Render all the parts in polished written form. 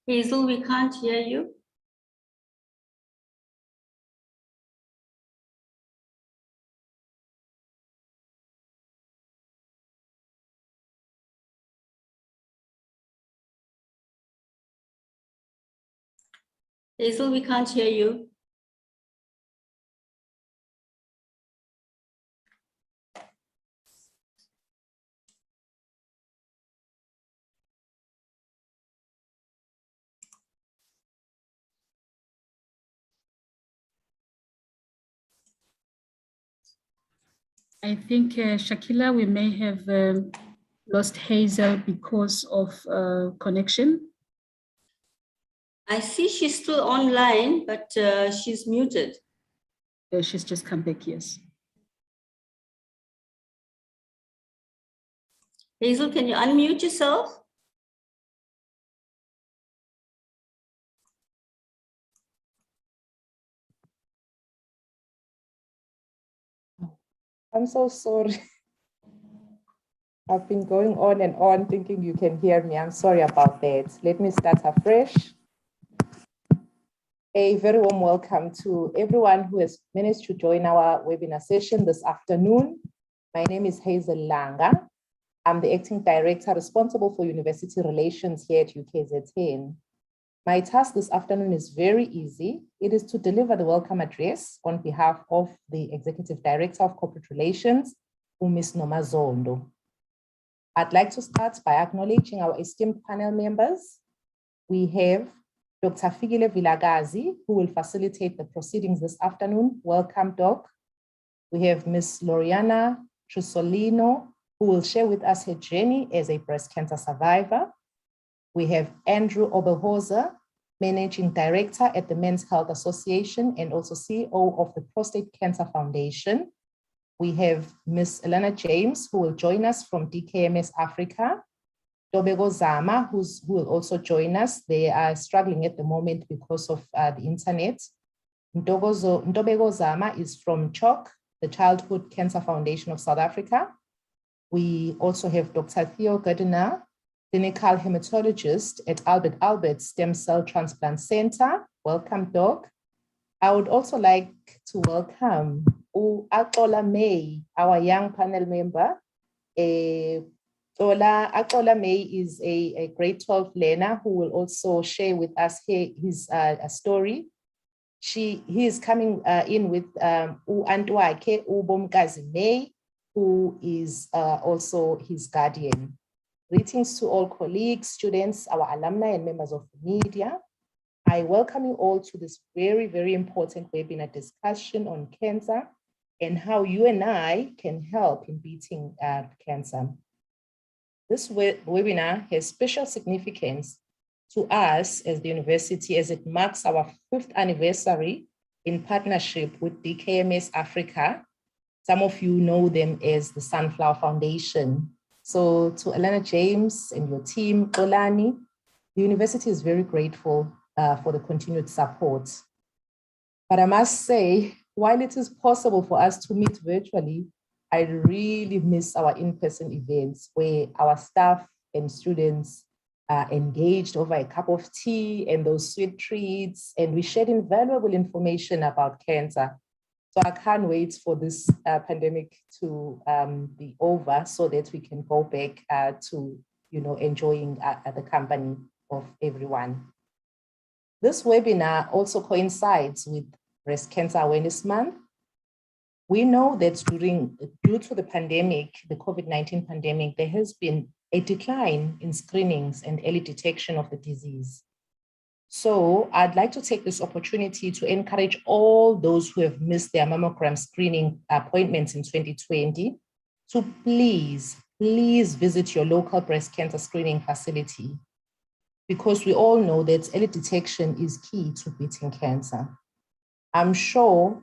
Hazel, we can't hear you. Hazel, we can't hear you. I think, Shakila, we may have lost Hazel because of connection. I see she's still online, but she's muted. She's just come back, yes. Hazel, can you unmute yourself? I'm so sorry. I've been going on and on thinking you can hear me. I'm sorry about that. Let me start afresh. A very warm welcome to everyone who has managed to join our webinar session this afternoon. My name is Hazel Langa. I'm the Acting Director responsible for University Relations here at UKZN. My task this afternoon is very easy. It is to deliver the welcome address on behalf of the Executive Director of Corporate Relations, Ms. Nomazondo. I'd like to start by acknowledging our esteemed panel members. We have Dr. Figile Vilagazi, who will facilitate the proceedings this afternoon. Welcome, Doc. We have Ms. Loriana Trusolino, who will share with us her journey as a breast cancer survivor. We have Andrew Oberholzer, Managing Director at the Men's Health Association and also CEO of the Prostate Cancer Foundation. We have Ms. Elena James, who will join us from DKMS Africa. Dobego Zama, who will also join us. They are struggling at the moment because of the internet. Ndobego Zama is from CHOC, the Childhood Cancer Foundation of South Africa. We also have Dr. Theo Cardena, clinical hematologist at Albert Stem Cell Transplant Center. Welcome, Doc. I would also like to welcome Akola May, our young panel member. Akola May is a grade 12 learner who will also share with us his story. He is coming in with Antwake Ubomkazi May, who is also his guardian. Greetings to all colleagues, students, our alumni and members of the media. I welcome you all to this very, very important webinar discussion on cancer and how you and I can help in beating cancer. This webinar has special significance to us as the university as it marks our 5th anniversary in partnership with DKMS Africa. Some of you know them as the Sunflower Foundation. So to Elena James and your team, Olani, the university is very grateful for the continued support. But I must say, while it is possible for us to meet virtually, I really miss our in-person events where our staff and students are engaged over a cup of tea and those sweet treats, and we shared invaluable information about cancer. So I can't wait for this pandemic to be over so that we can go back to enjoying the company of everyone. This webinar also coincides with Breast Cancer Awareness Month. We know that due to the pandemic, the COVID-19 pandemic, there has been a decline in screenings and early detection of the disease. So I'd like to take this opportunity to encourage all those who have missed their mammogram screening appointments in 2020 to please visit your local breast cancer screening facility, because we all know that early detection is key to beating cancer. I'm sure,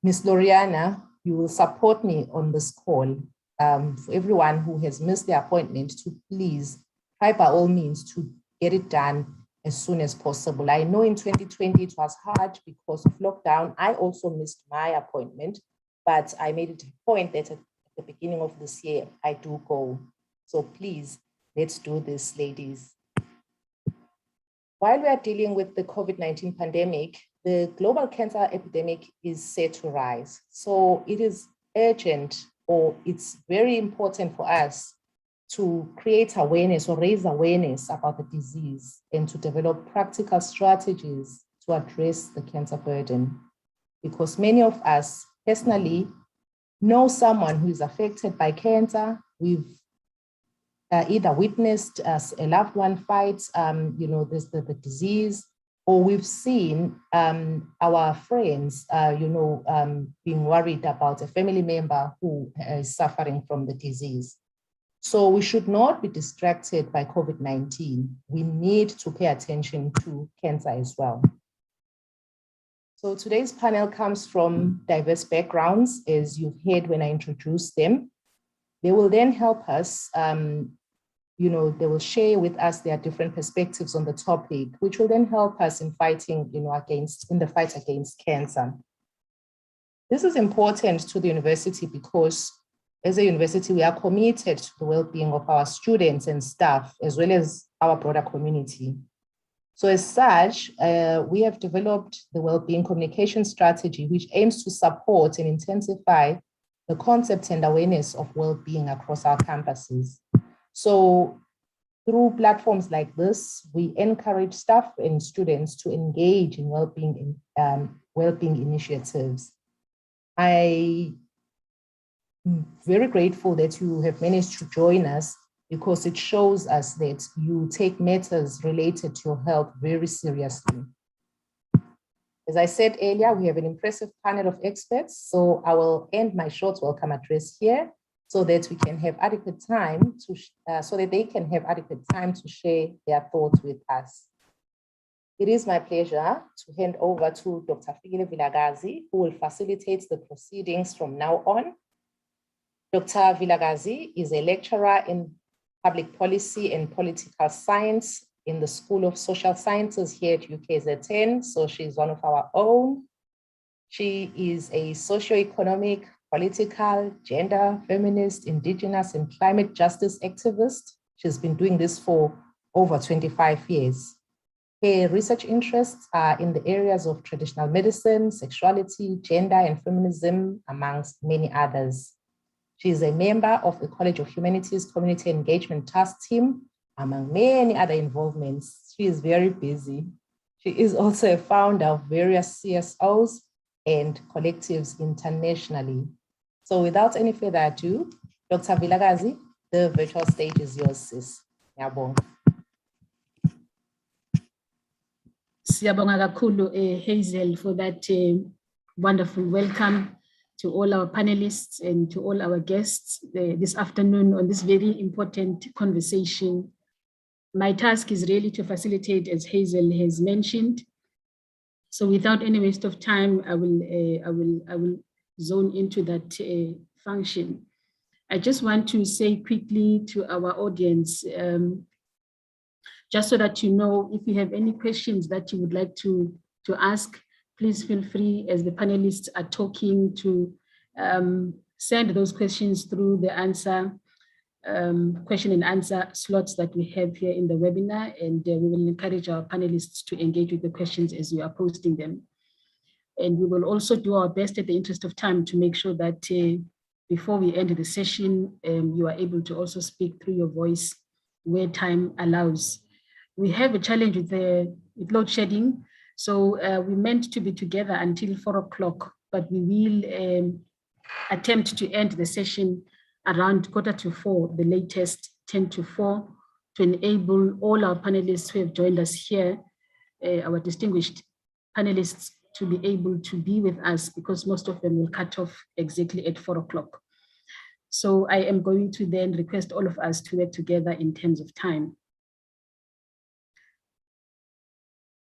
Ms. Loriana, you will support me on this call for everyone who has missed their appointment to please try by all means to get it done as soon as possible. I know in 2020 it was hard because of lockdown. I also missed my appointment, but I made it a point that at the beginning of this year, I do go. So please, let's do this, ladies. While we are dealing with the COVID-19 pandemic, the global cancer epidemic is set to rise. So it is urgent, or it's very important for us to create awareness or raise awareness about the disease and to develop practical strategies to address the cancer burden. Because many of us personally know someone who is affected by cancer. We've either witnessed as a loved one fight, the disease, or we've seen our friends, being worried about a family member who is suffering from the disease. So we should not be distracted by COVID-19. We need to pay attention to cancer as well. So today's panel comes from diverse backgrounds, as you've heard when I introduced them. They will then help us, they will share with us their different perspectives on the topic, which will then help us in fighting, in the fight against cancer. This is important to the university because as a university, we are committed to the well-being of our students and staff, as well as our broader community. So as such, we have developed the well-being communication strategy, which aims to support and intensify the concept and awareness of well-being across our campuses. So through platforms like this, we encourage staff and students to engage in well-being initiatives. I'm very grateful that you have managed to join us, because it shows us that you take matters related to your health very seriously. As I said earlier, we have an impressive panel of experts, so I will end my short welcome address here so that we can have adequate time they can have adequate time to share their thoughts with us. It is my pleasure to hand over to Dr. Fikile Vilakazi, who will facilitate the proceedings from now on. Dr. Vilakazi is a lecturer in public policy and political science in the School of Social Sciences here at UKZN, so she's one of our own. She is a socio-economic, political, gender, feminist, indigenous, and climate justice activist. She's been doing this for over 25 years. Her research interests are in the areas of traditional medicine, sexuality, gender, and feminism, amongst many others. She is a member of the College of Humanities Community Engagement Task Team, among many other involvements. She is very busy. She is also a founder of various CSOs and collectives internationally. So without any further ado, Dr. Vilakazi, the virtual stage is yours, sis. Ngiyabonga. Siyabonga kakhulu, Hazel, for that wonderful welcome to all our panelists and to all our guests this afternoon on this very important conversation. My task is really to facilitate, as Hazel has mentioned. So without any waste of time, I will zone into that function. I just want to say quickly to our audience, just so that you know, if you have any questions that you would like to ask, please feel free, as the panelists are talking, to send those questions through the question and answer slots that we have here in the webinar, and we will encourage our panelists to engage with the questions as we are posting them. And we will also do our best, at the interest of time, to make sure that before we end the session, you are able to also speak through your voice where time allows. We have a challenge with load shedding. So we meant to be together until 4 o'clock, but we will attempt to end the session around 3:45, the latest 10 to 4, to enable all our panelists who have joined us here, our distinguished panelists, to be able to be with us, because most of them will cut off exactly at 4 o'clock. So I am going to then request all of us to work together in terms of time.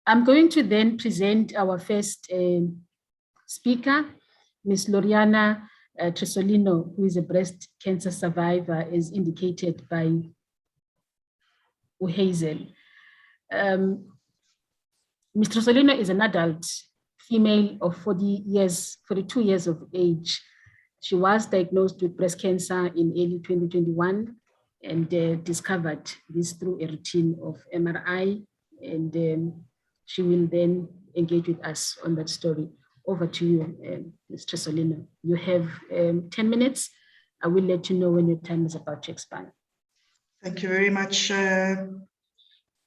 I'm going to then present our first speaker, Ms. Loriana Tresolino, who is a breast cancer survivor, as indicated by Hazel. Ms. Tresolino is an adult female of 42 years of age. She was diagnosed with breast cancer in early 2021 and discovered this through a routine of MRI and she will then engage with us on that story. Over to you, Ms. Tresolina. You have 10 minutes. I will let you know when your time is about to expire. Thank you very much,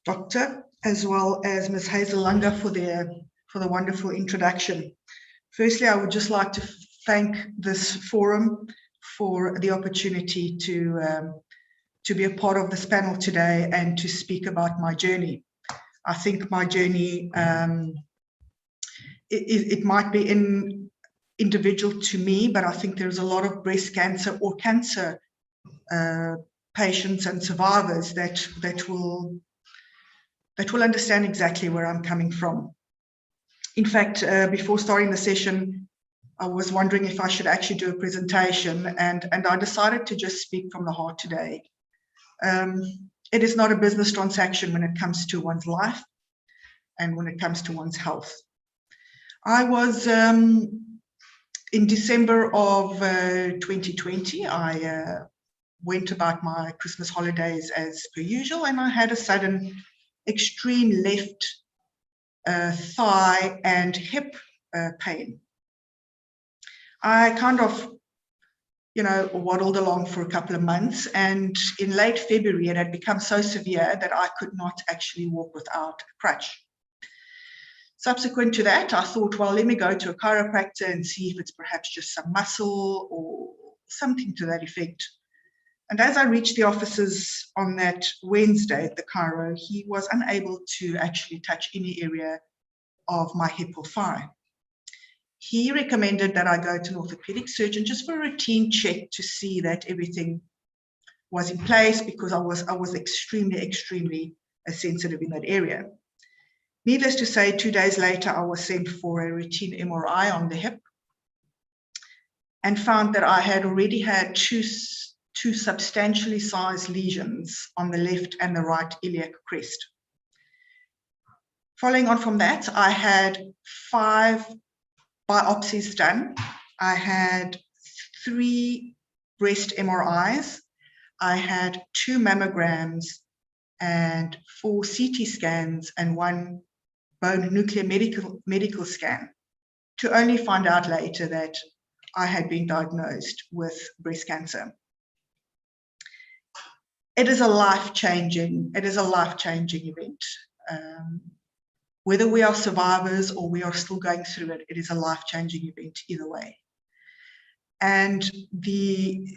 Doctor, as well as Ms. Hazel Langa for the wonderful introduction. Firstly, I would just like to thank this forum for the opportunity to be a part of this panel today and to speak about my journey. I think my journey, it might be individual to me, but I think there's a lot of breast cancer or cancer patients and survivors that will understand exactly where I'm coming from. In fact, before starting the session, I was wondering if I should actually do a presentation, and I decided to just speak from the heart today. It is not a business transaction when it comes to one's life and when it comes to one's health. I was, in December of 2020, I went about my Christmas holidays as per usual, and I had a sudden extreme left thigh and hip pain. I kind of, waddled along for a couple of months, and in late February, it had become so severe that I could not actually walk without a crutch. Subsequent to that, I thought, well, let me go to a chiropractor and see if it's perhaps just some muscle or something to that effect. And as I reached the offices on that Wednesday at the chiro, he was unable to actually touch any area of my hip or thigh. He recommended that I go to an orthopedic surgeon just for a routine check to see that everything was in place, because I was extremely sensitive in that area. Needless to say, 2 days later, I was sent for a routine MRI on the hip and found that I had already had two substantially sized lesions on the left and the right iliac crest. Following on from that, I had 5 biopsies done. I had 3 breast MRIs. I had 2 mammograms and 4 CT scans and 1 bone nuclear medical scan, to only find out later that I had been diagnosed with breast cancer. It is a life-changing event. Whether we are survivors or we are still going through it, it is a life-changing event either way. And the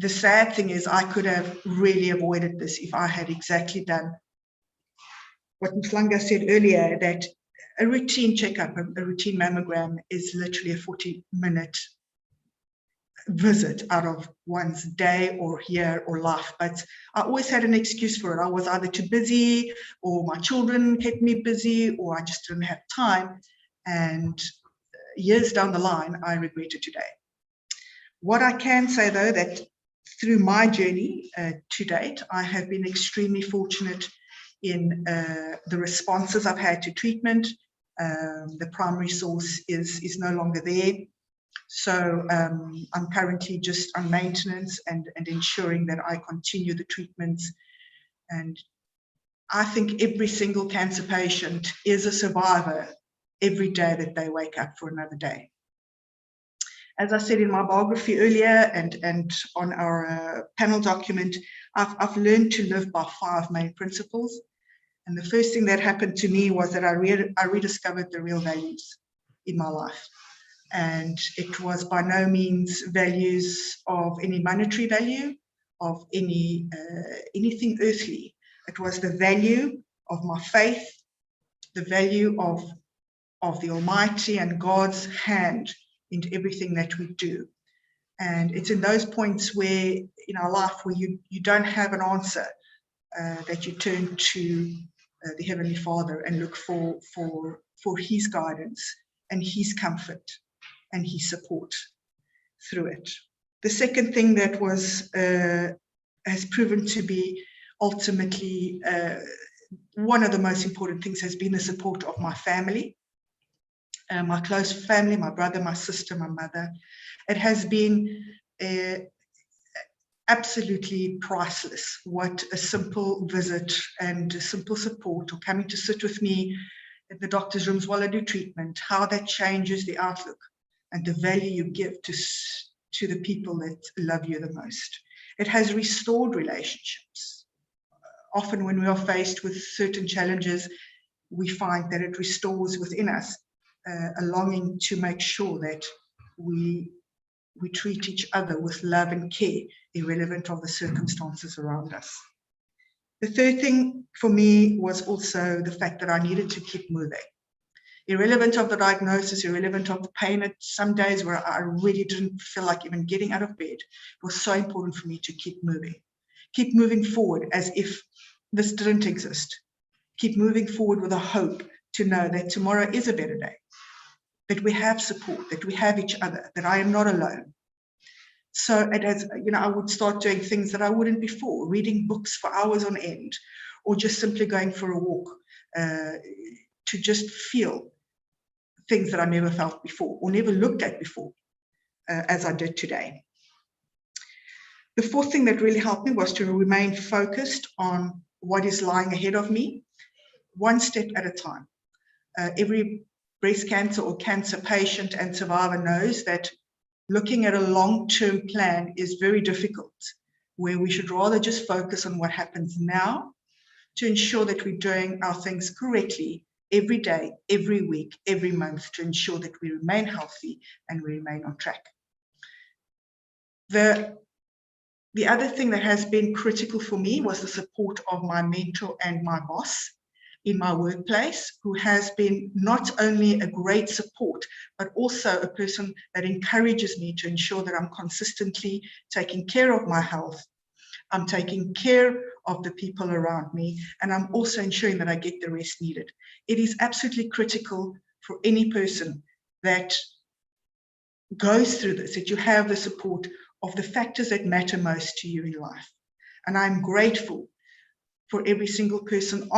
sad thing is, I could have really avoided this if I had exactly done what Ms. Langa said earlier, that a routine checkup, a routine mammogram is literally a 40-minute visit out of one's day or year or life. But I always had an excuse for it. I was either too busy, or my children kept me busy, or I just didn't have time. And years down the line, I regret it today. What I can say, though, that through my journey to date, I have been extremely fortunate in the responses I've had to treatment. The primary source is no longer there. So I'm currently just on maintenance and ensuring that I continue the treatments. And I think every single cancer patient is a survivor every day that they wake up for another day. As I said in my biography earlier and on our panel document, I've learned to live by 5 main principles. And the first thing that happened to me was that I rediscovered the real values in my life. And it was by no means values of any monetary value, of anything earthly. It was the value of my faith, the value of the Almighty and God's hand into everything that we do. And it's in those points where in our life where you don't have an answer, that you turn to the Heavenly Father and look for His guidance and His comfort and His support through it. The second thing that has proven to be ultimately one of the most important things has been the support of my family, my close family, my brother, my sister, my mother. It has been absolutely priceless what a simple visit and a simple support, or coming to sit with me in the doctor's rooms while I do treatment, how that changes the outlook and the value you give to the people that love you the most. It has restored relationships. Often when we are faced with certain challenges, we find that it restores within us a longing to make sure that we treat each other with love and care, irrelevant of the circumstances around us. The third thing for me was also the fact that I needed to keep moving. Irrelevant of the diagnosis, irrelevant of the pain, at some days where I really didn't feel like even getting out of bed, it was so important for me to keep moving forward as if this didn't exist. Keep moving forward with a hope to know that tomorrow is a better day, that we have support, that we have each other, that I am not alone. So it has, I would start doing things that I wouldn't before, reading books for hours on end, or just simply going for a walk to just feel things that I never felt before or never looked at before, as I did today. The fourth thing that really helped me was to remain focused on what is lying ahead of me, one step at a time. Every breast cancer or cancer patient and survivor knows that looking at a long-term plan is very difficult, where we should rather just focus on what happens now to ensure that we're doing our things correctly every day, every week, every month, to ensure that we remain healthy and we remain on track. The other thing that has been critical for me was the support of my mentor and my boss in my workplace, who has been not only a great support, but also a person that encourages me to ensure that I'm consistently taking care of my health. I'm taking care of the people around me, and I'm also ensuring that I get the rest needed. It is absolutely critical for any person that goes through this, that you have the support of the factors that matter most to you in life. And I'm grateful for every single person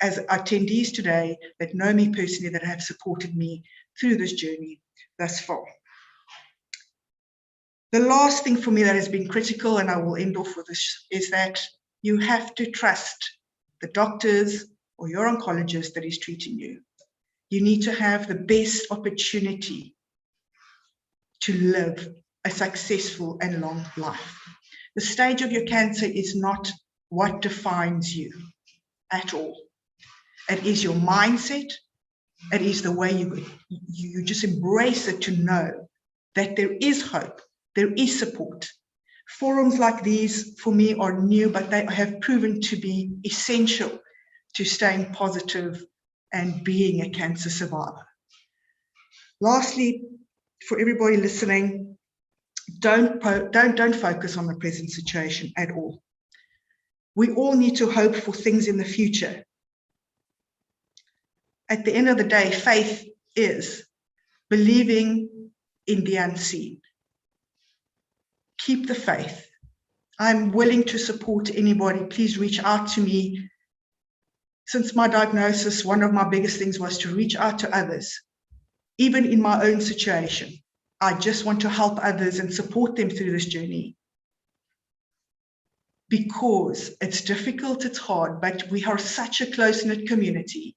as attendees today that know me personally, that have supported me through this journey thus far. The last thing for me that has been critical, and I will end off with this, is that you have to trust the doctors or your oncologist that is treating you. You need to have the best opportunity to live a successful and long life. The stage of your cancer is not what defines you at all. It is your mindset. It is the way you just embrace it, to know that there is hope, there is support. Forums like these for me are new, but they have proven to be essential to staying positive and being a cancer survivor. Lastly, for everybody listening, don't focus on the present situation at all. We all need to hope for things in the future. At the end of the day, faith is believing in the unseen. Keep the faith. I'm willing to support anybody. Please reach out to me. Since my diagnosis, one of my biggest things was to reach out to others, even in my own situation. I just want to help others and support them through this journey, because it's difficult, it's hard, but we are such a close-knit community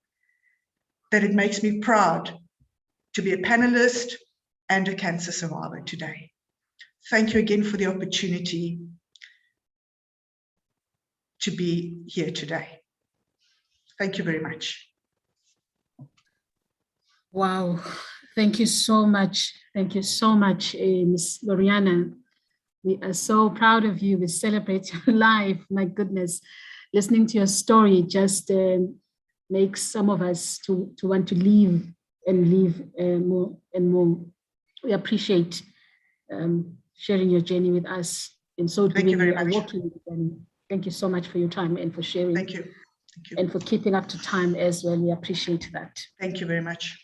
that it makes me proud to be a panelist and a cancer survivor today. Thank you again for the opportunity to be here today. Thank you very much. Wow, thank you so much. Thank you so much, Ms. Loriana. We are so proud of you. We celebrate your life. My goodness, listening to your story just makes some of us to want to live and live more and more. We appreciate sharing your journey with us. And so Thank you very much. Thank you so much for your time and for sharing. Thank you. Thank you. And for keeping up to time as well. We appreciate that. Thank you very much.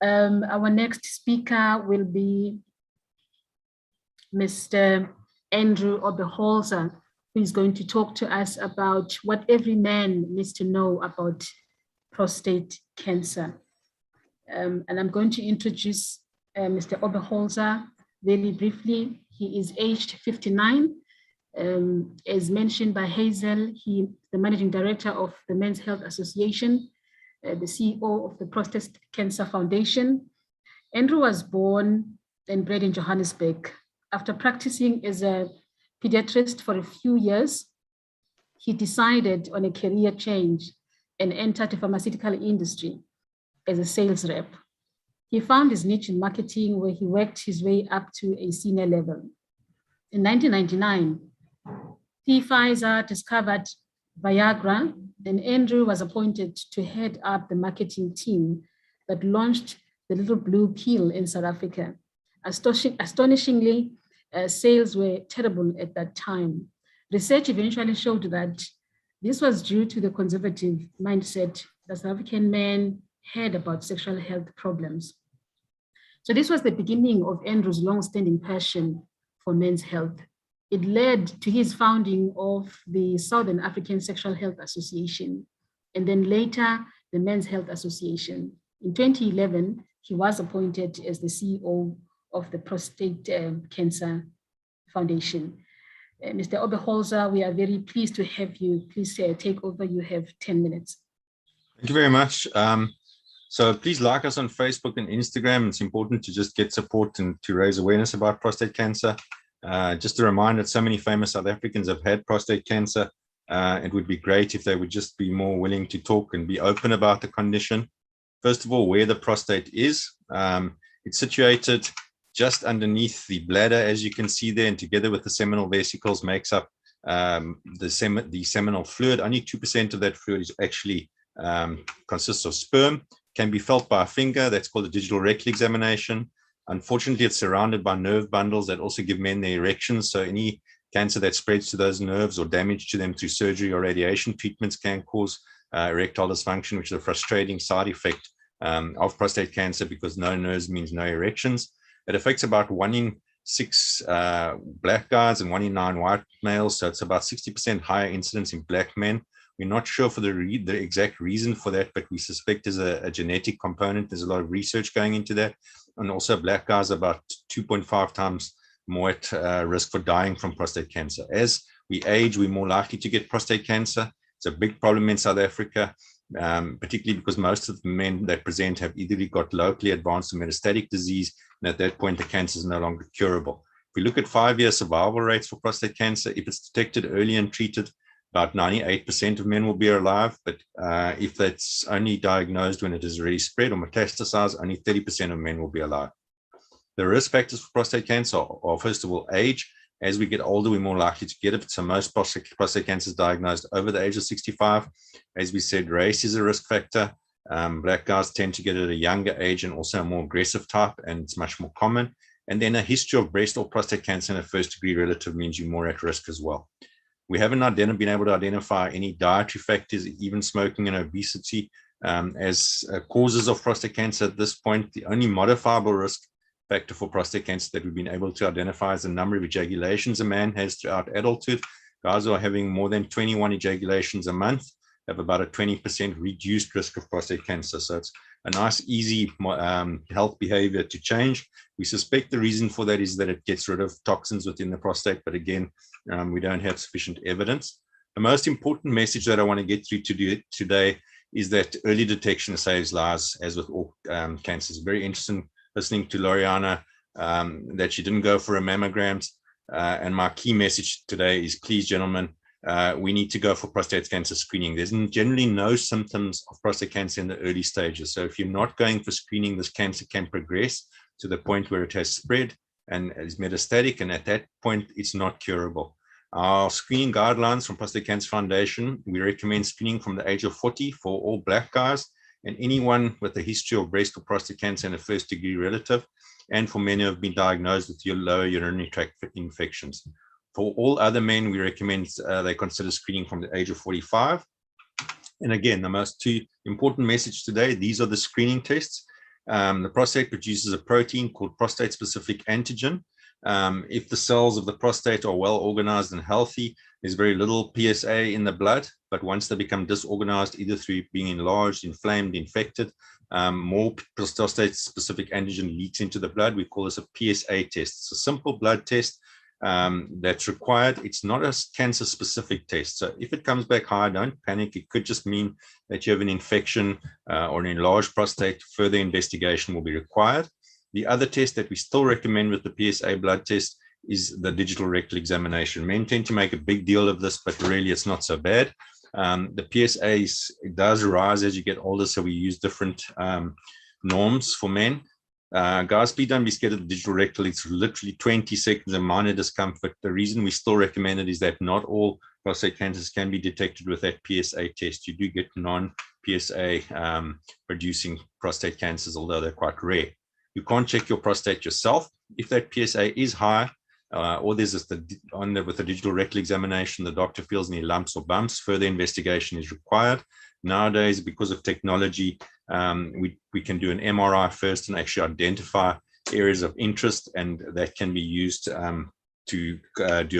Our next speaker will be Mr. Andrew Oberholzer, who is going to talk to us about what every man needs to know about prostate cancer. And I'm going to introduce Mr. Oberholzer very briefly. He is aged 59 As mentioned by Hazel, he is the managing director of the Men's Health Association, the CEO of the Prostate Cancer Foundation. Andrew was born and bred in Johannesburg. After practicing as a pediatrist for a few years, he decided on a career change and entered the pharmaceutical industry as a sales rep. He found his niche in marketing, where he worked his way up to a senior level. In 1999, Pfizer discovered Viagra, and Andrew was appointed to head up the marketing team that launched the little blue pill in South Africa. Astonishingly, sales were terrible at that time. Research eventually showed that this was due to the conservative mindset that South African men had about sexual health problems. So this was the beginning of Andrew's long-standing passion for men's health. It led to his founding of the Southern African Sexual Health Association, and then later the Men's Health Association. In 2011, he was appointed as the CEO of the Prostate Cancer Foundation. Mr. Oberholzer, we are very pleased to have you. Please take over. You have 10 minutes. Thank you very much. So please like us on Facebook and Instagram. It's important to just get support and to raise awareness about prostate cancer. Just a reminder that so many famous South Africans have had prostate cancer. It would be great if they would just be more willing to talk and be open about the condition. First of all, where the prostate is. It's situated just underneath the bladder, as you can see there, and together with the seminal vesicles makes up the seminal fluid. Only 2% of that fluid is actually consists of sperm. Can be felt by a finger. That's called a digital rectal examination. Unfortunately, it's surrounded by nerve bundles that also give men their erections. So any cancer that spreads to those nerves or damage to them through surgery or radiation treatments can cause erectile dysfunction, which is a frustrating side effect of prostate cancer, because no nerves means no erections. It affects about 1 in 6 black guys and 1 in 9 white males. So it's about 60% higher incidence in black men. We're not sure for the exact reason for that, but we suspect there's a genetic component. There's a lot of research going into that. And also black guys are about 2.5 times more at risk for dying from prostate cancer. As we age, we're more likely to get prostate cancer. It's a big problem in South Africa, particularly because most of the men that present have either got locally advanced or metastatic disease, and at that point, the cancer is no longer curable. If we look at 5-year survival rates for prostate cancer, if it's detected early and treated, about 98% of men will be alive, but if that's only diagnosed when it has already spread or metastasized, only 30% of men will be alive. The risk factors for prostate cancer are, first of all, age. As we get older, we're more likely to get it. So most prostate cancer is diagnosed over the age of 65. As we said, race is a risk factor. Black guys tend to get it at a younger age and also a more aggressive type, and it's much more common. And then a history of breast or prostate cancer in a first-degree relative means you're more at risk as well. We haven't been able to identify any dietary factors, even smoking and obesity, as causes of prostate cancer at this point. The only modifiable risk factor for prostate cancer that we've been able to identify is the number of ejaculations a man has throughout adulthood. Guys who are having more than 21 ejaculations a month have about a 20% reduced risk of prostate cancer. So it's a nice, easy health behavior to change. We suspect the reason for that is that it gets rid of toxins within the prostate, but again, we don't have sufficient evidence. The most important message that I want to get through today is that early detection saves lives, as with all cancers. Very interesting listening to Loriana that she didn't go for a mammogram. And my key message today is, please, gentlemen, we need to go for prostate cancer screening. There's generally no symptoms of prostate cancer in the early stages. So if you're not going for screening, this cancer can progress to the point where it has spread and is metastatic. And at that point, it's not curable. Our screening guidelines from Prostate Cancer Foundation, we recommend screening from the age of 40 for all black guys and anyone with a history of breast or prostate cancer in a first-degree relative, and for men who have been diagnosed with lower urinary tract infections. For all other men, we recommend they consider screening from the age of 45. And again, the most two important message today, these are the screening tests. The prostate produces a protein called prostate-specific antigen. If the cells of the prostate are well organized and healthy, there's very little PSA in the blood, but once they become disorganized, either through being enlarged, inflamed, infected, more prostate-specific antigen leaks into the blood. We call this a PSA test. It's a simple blood test. that's required. It's not a cancer-specific test. So if it comes back high, don't panic. It could just mean that you have an infection or an enlarged prostate. Further investigation will be required. The other test that we still recommend with the PSA blood test is the digital rectal examination. Men tend to make a big deal of this, but really it's not so bad. The PSA it does rise as you get older, so we use different norms for men. Guys, please don't be scared of the digital rectal. It's literally 20 seconds of minor discomfort. The reason we still recommend it is that not all prostate cancers can be detected with that PSA test. You do get non-PSA producing prostate cancers, although they're quite rare. You can't check your prostate yourself. If that PSA is high, or there's this with the digital rectal examination, the doctor feels any lumps or bumps, further investigation is required. Nowadays, because of technology, we can do an MRI first and actually identify areas of interest, and that can be used to do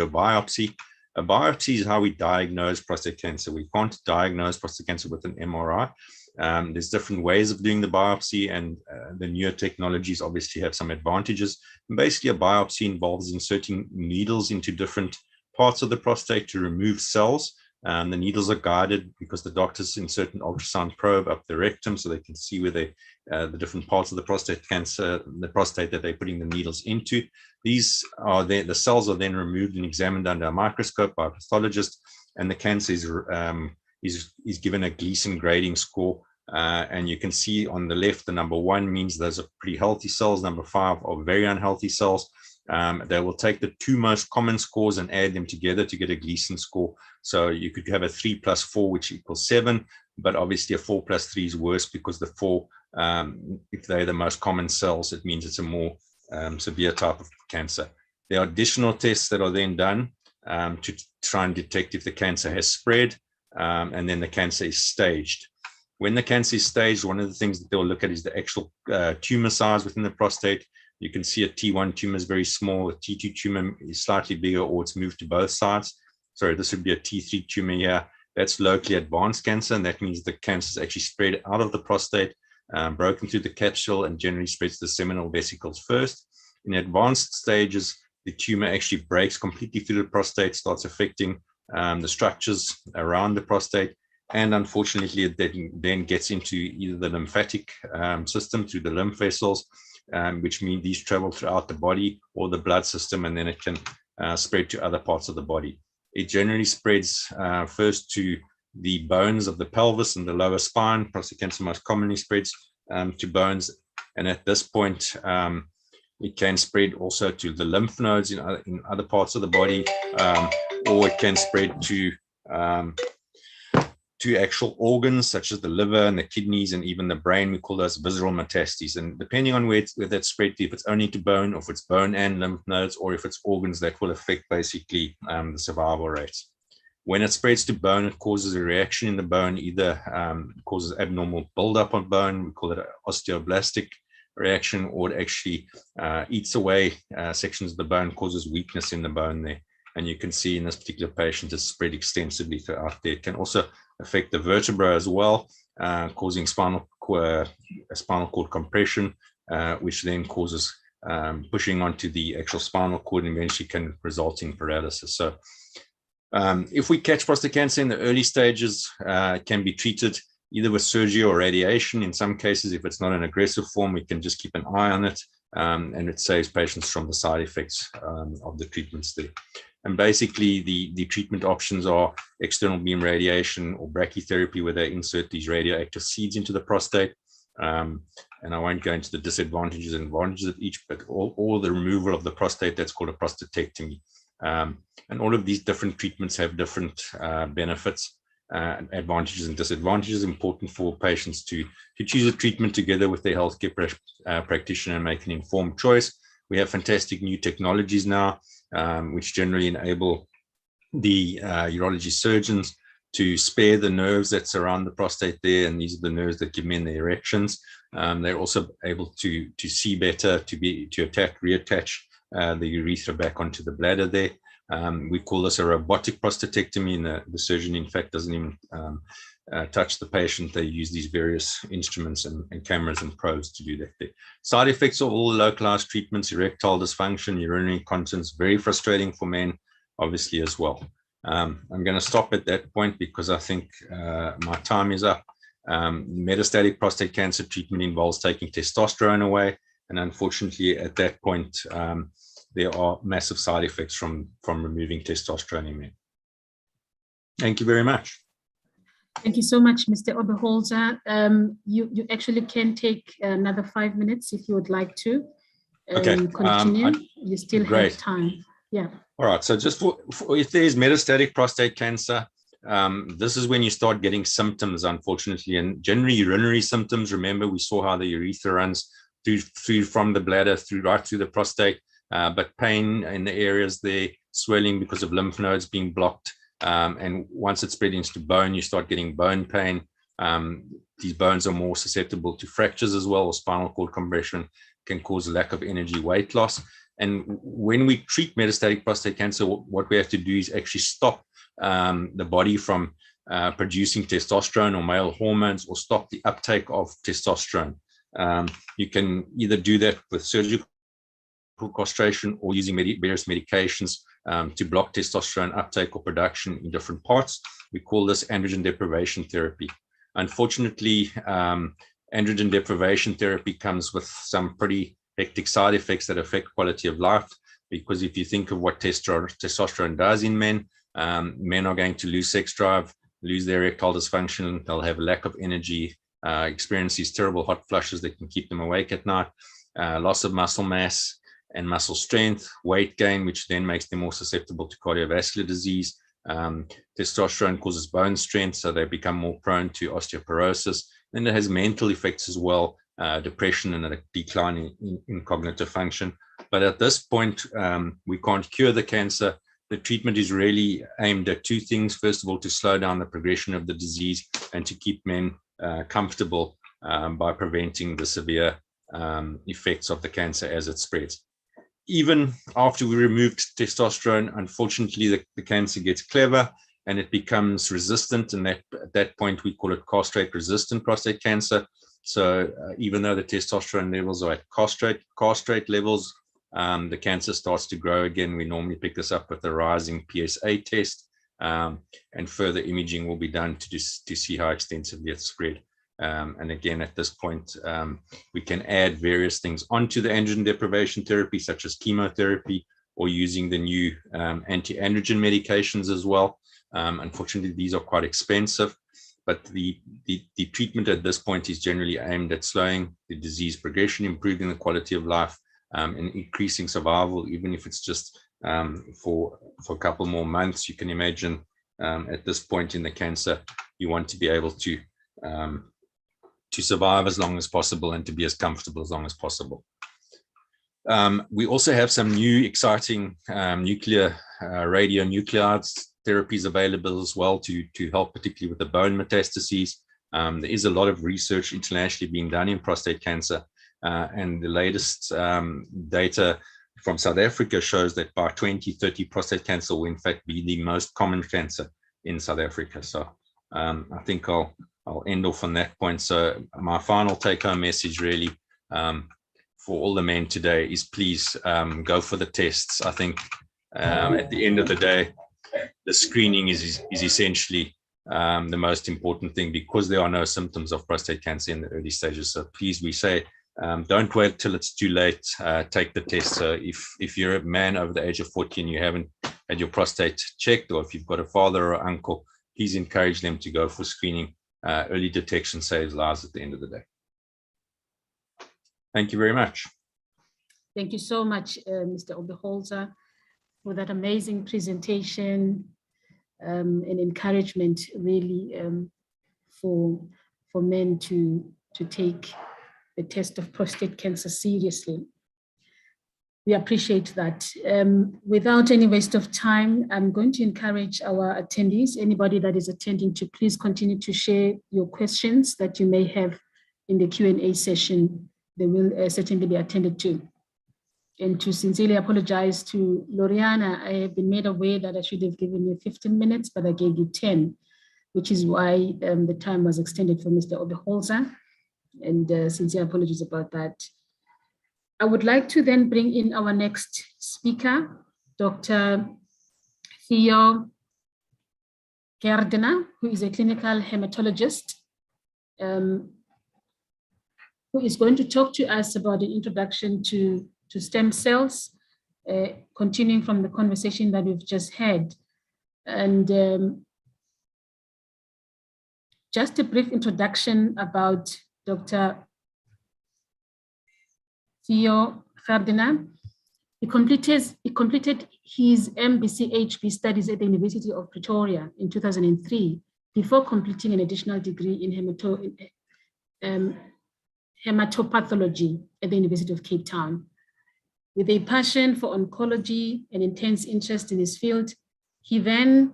a biopsy. A biopsy is how we diagnose prostate cancer. We can't diagnose prostate cancer with an MRI. There's different ways of doing the biopsy, and the newer technologies obviously have some advantages. And basically, a biopsy involves inserting needles into different parts of the prostate to remove cells. The needles are guided because the doctors insert an ultrasound probe up the rectum so they can see where the different parts of the prostate cancer, the prostate that they're putting the needles into. These are the cells are then removed and examined under a microscope by a pathologist, and the cancer is given a Gleason grading score. And you can see on the left, the number 1 means those are pretty healthy cells. Number 5 are very unhealthy cells. They will take the 2 most common scores and add them together to get a Gleason score. So you could have a 3 plus 4, which equals 7, but obviously a 4 plus 3 is worse because the 4, if they're the most common cells, it means it's a more severe type of cancer. There are additional tests that are then done to try and detect if the cancer has spread, and then the cancer is staged. When the cancer is staged, one of the things that they'll look at is the actual tumor size within the prostate. You can see a T1 tumor is very small, a T2 tumor is slightly bigger, or it's moved to both sides. Sorry, this would be a T3 tumor here. That's locally advanced cancer, and that means the cancer is actually spread out of the prostate, broken through the capsule, and generally spreads to the seminal vesicles first. In advanced stages, the tumor actually breaks completely through the prostate, starts affecting the structures around the prostate, and unfortunately, it then gets into either the lymphatic system through the lymph vessels, which means these travel throughout the body, or the blood system, and then it can spread to other parts of the body. It generally spreads first to the bones of the pelvis and the lower spine. Prostate cancer most commonly spreads to bones, and at this point, it can spread also to the lymph nodes in other parts of the body, or it can spread to actual organs such as the liver and the kidneys and even the brain. We call those visceral metastases. And depending on where that's spread to, if it's only to bone, or if it's bone and lymph nodes, or if it's organs, that will affect basically the survival rates. When it spreads to bone, it causes a reaction in the bone, either causes abnormal buildup of bone, we call it an osteoblastic reaction, or it actually eats away sections of the bone, causes weakness in the bone there. And you can see in this particular patient, it's spread extensively throughout there. It can also affect the vertebra as well, causing spinal cord compression, which then causes pushing onto the actual spinal cord and eventually can result in paralysis. So if we catch prostate cancer in the early stages, it can be treated either with surgery or radiation. In some cases, if it's not an aggressive form, we can just keep an eye on it, and it saves patients from the side effects of the treatments there. And basically, the treatment options are external beam radiation or brachytherapy, where they insert these radioactive seeds into the prostate. And I won't go into the disadvantages and advantages of each, but all the removal of the prostate, that's called a prostatectomy. And all of these different treatments have different benefits, advantages and disadvantages. Important for patients to choose a treatment together with their healthcare practitioner and make an informed choice. We have fantastic new technologies now, which generally enable the urology surgeons to spare the nerves that surround the prostate there, and these are the nerves that give men the erections. They're also able to see better, to reattach the urethra back onto the bladder there. We call this a robotic prostatectomy, and the surgeon, in fact, doesn't even touch the patient, they use these various instruments and cameras and probes to do that. The side effects of all localized treatments, erectile dysfunction, urinary incontinence, very frustrating for men, obviously, as well. I'm going to stop at that point because I think my time is up. Metastatic prostate cancer treatment involves taking testosterone away, and unfortunately, at that point, there are massive side effects from removing testosterone in men. Thank you very much. Thank you so much, Mr. Oberholzer. You actually can take another 5 minutes if you would like to. Okay. Continue. You still have time. Yeah. All right. So just for if there is metastatic prostate cancer, this is when you start getting symptoms, unfortunately, and generally urinary symptoms. Remember, we saw how the urethra runs through from the bladder right through the prostate, but pain in the areas there, swelling because of lymph nodes being blocked. And once it spreads into bone, you start getting bone pain. These bones are more susceptible to fractures as well, or spinal cord compression can cause lack of energy, weight loss. And when we treat metastatic prostate cancer, what we have to do is actually stop the body from producing testosterone or male hormones, or stop the uptake of testosterone. You can either do that with surgical castration or using various medications to block testosterone uptake or production in different parts. We call this androgen deprivation therapy. Unfortunately, androgen deprivation therapy comes with some pretty hectic side effects that affect quality of life, because if you think of what testosterone does in men, men are going to lose sex drive, lose their erectile dysfunction, they'll have a lack of energy, experience these terrible hot flushes that can keep them awake at night, loss of muscle mass and muscle strength, weight gain, which then makes them more susceptible to cardiovascular disease. Testosterone causes bone strength, so they become more prone to osteoporosis. And it has mental effects as well, depression and a decline in cognitive function. But at this point, we can't cure the cancer. The treatment is really aimed at two things. First of all, to slow down the progression of the disease and to keep men comfortable by preventing the severe effects of the cancer as it spreads. Even after we removed testosterone, unfortunately, the cancer gets clever and it becomes resistant. And at that point, we call it castrate-resistant prostate cancer. So even though the testosterone levels are at castrate levels, the cancer starts to grow again. We normally pick this up with a rising PSA test, and further imaging will be done to see how extensively it's spread. And again, at this point, we can add various things onto the androgen deprivation therapy, such as chemotherapy, or using the new anti-androgen medications as well. Unfortunately, these are quite expensive, but the treatment at this point is generally aimed at slowing the disease progression, improving the quality of life, and increasing survival, even if it's just for a couple more months. You can imagine at this point in the cancer, you want to be able to survive as long as possible and to be as comfortable as long as possible. We also have some new exciting nuclear radionuclides therapies available as well to help, particularly with the bone metastases. There is a lot of research internationally being done in prostate cancer, and the latest data from South Africa shows that by 2030, prostate cancer will in fact be the most common cancer in South Africa. So I think I'll end off on that point. So my final take-home message really for all the men today is please go for the tests. I think at the end of the day, the screening is essentially the most important thing, because there are no symptoms of prostate cancer in the early stages. So please, we say, don't wait till it's too late. Take the test. So if you're a man over the age of 40 and you haven't had your prostate checked, or if you've got a father or uncle, please encourage them to go for screening. Early detection saves lives at the end of the day. Thank you very much. Thank you so much, Mr. Oberholzer, for that amazing presentation and encouragement, really, for men to take the test of prostate cancer seriously. We appreciate that. Without any waste of time, I'm going to encourage our attendees, anybody that is attending, to please continue to share your questions that you may have in the Q&A session. They will certainly be attended to. And to sincerely apologize to Loriana, I have been made aware that I should have given you 15 minutes, but I gave you 10. which is why the time was extended for Mr. Oberholzer, and sincere apologies about that. I would like to then bring in our next speaker, Dr. Theo Cardena, who is a clinical hematologist, who is going to talk to us about the introduction to stem cells, continuing from the conversation that we've just had. And just a brief introduction about Dr. Theo Cardena. He completed his MBCHB studies at the University of Pretoria in 2003 before completing an additional degree in hematopathology at the University of Cape Town. With a passion for oncology and intense interest in his field, he then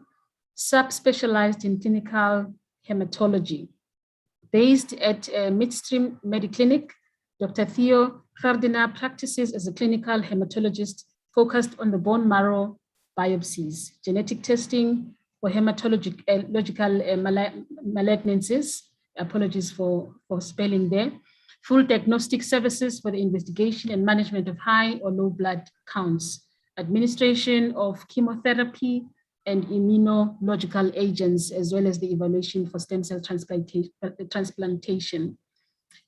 subspecialized in clinical hematology. Based at Midstream Mediclinic, Dr. Theo Cardena practices as a clinical hematologist focused on the bone marrow biopsies, genetic testing for hematological malignancies, apologies for spelling there, full diagnostic services for the investigation and management of high or low blood counts, administration of chemotherapy and immunological agents, as well as the evaluation for stem cell transplantation.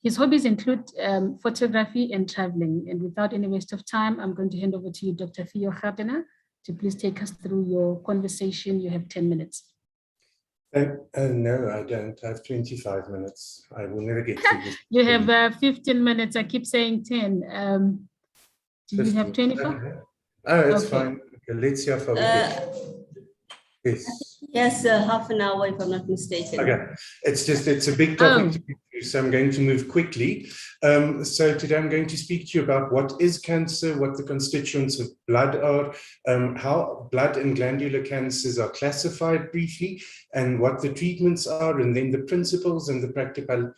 His hobbies include photography and traveling. And without any waste of time, I'm going to hand over to you, Dr. Theo Cardena, to please take us through your conversation. You have 10 minutes. No, I don't. I have 25 minutes. I will never get through this. You have 15 minutes. I keep saying 10. Do you have 25? Okay. Oh, it's fine. Okay, let's see how far we get. Yes. Yes, half an hour, if I'm not mistaken. Okay, it's a big topic to get through, so I'm going to move quickly. So today I'm going to speak to you about what is cancer, what the constituents of blood are, how blood and glandular cancers are classified briefly, and what the treatments are, and then the principles and the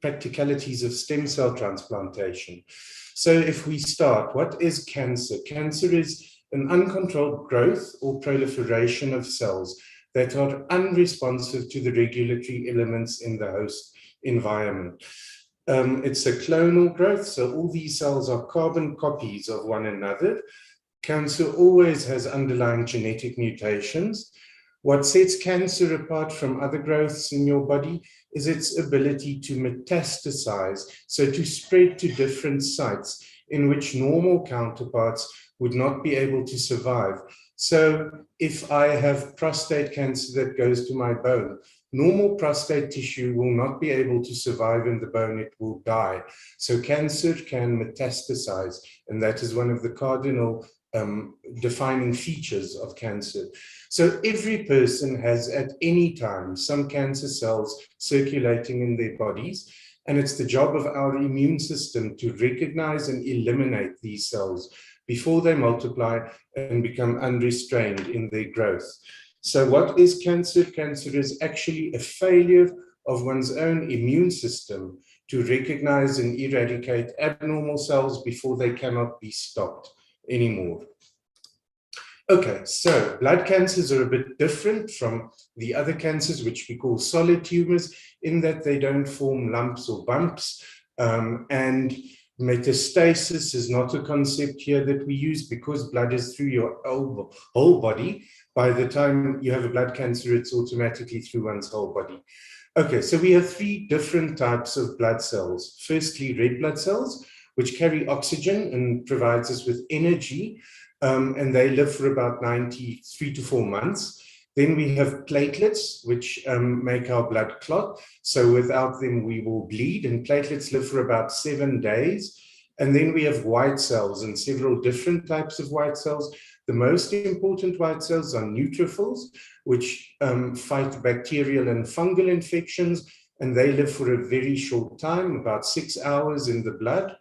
practicalities of stem cell transplantation. So if we start, what is cancer? Cancer is an uncontrolled growth or proliferation of cells that are unresponsive to the regulatory elements in the host environment. It's a clonal growth, so all these cells are carbon copies of one another. Cancer always has underlying genetic mutations. What sets cancer apart from other growths in your body is its ability to metastasize, so to spread to different sites in which normal counterparts would not be able to survive. So if I have prostate cancer that goes to my bone, normal prostate tissue will not be able to survive in the bone, it will die. So cancer can metastasize, and that is one of the cardinal defining features of cancer. So every person has at any time some cancer cells circulating in their bodies, and it's the job of our immune system to recognize and eliminate these cells before they multiply and become unrestrained in their growth. So what is cancer? Cancer is actually a failure of one's own immune system to recognize and eradicate abnormal cells before they cannot be stopped anymore. Okay, so blood cancers are a bit different from the other cancers, which we call solid tumors, in that they don't form lumps or bumps, and metastasis is not a concept here that we use because blood is through your whole body. By the time you have a blood cancer, it's automatically through one's whole body. Okay, so we have three different types of blood cells. Firstly, red blood cells, which carry oxygen and provides us with energy, and they live for about 3 to 4 months. Then we have platelets, which make our blood clot. So without them, we will bleed, and platelets live for about 7 days. And then we have white cells and several different types of white cells. The most important white cells are neutrophils, which fight bacterial and fungal infections, and they live for a very short time, about 6 hours in the blood.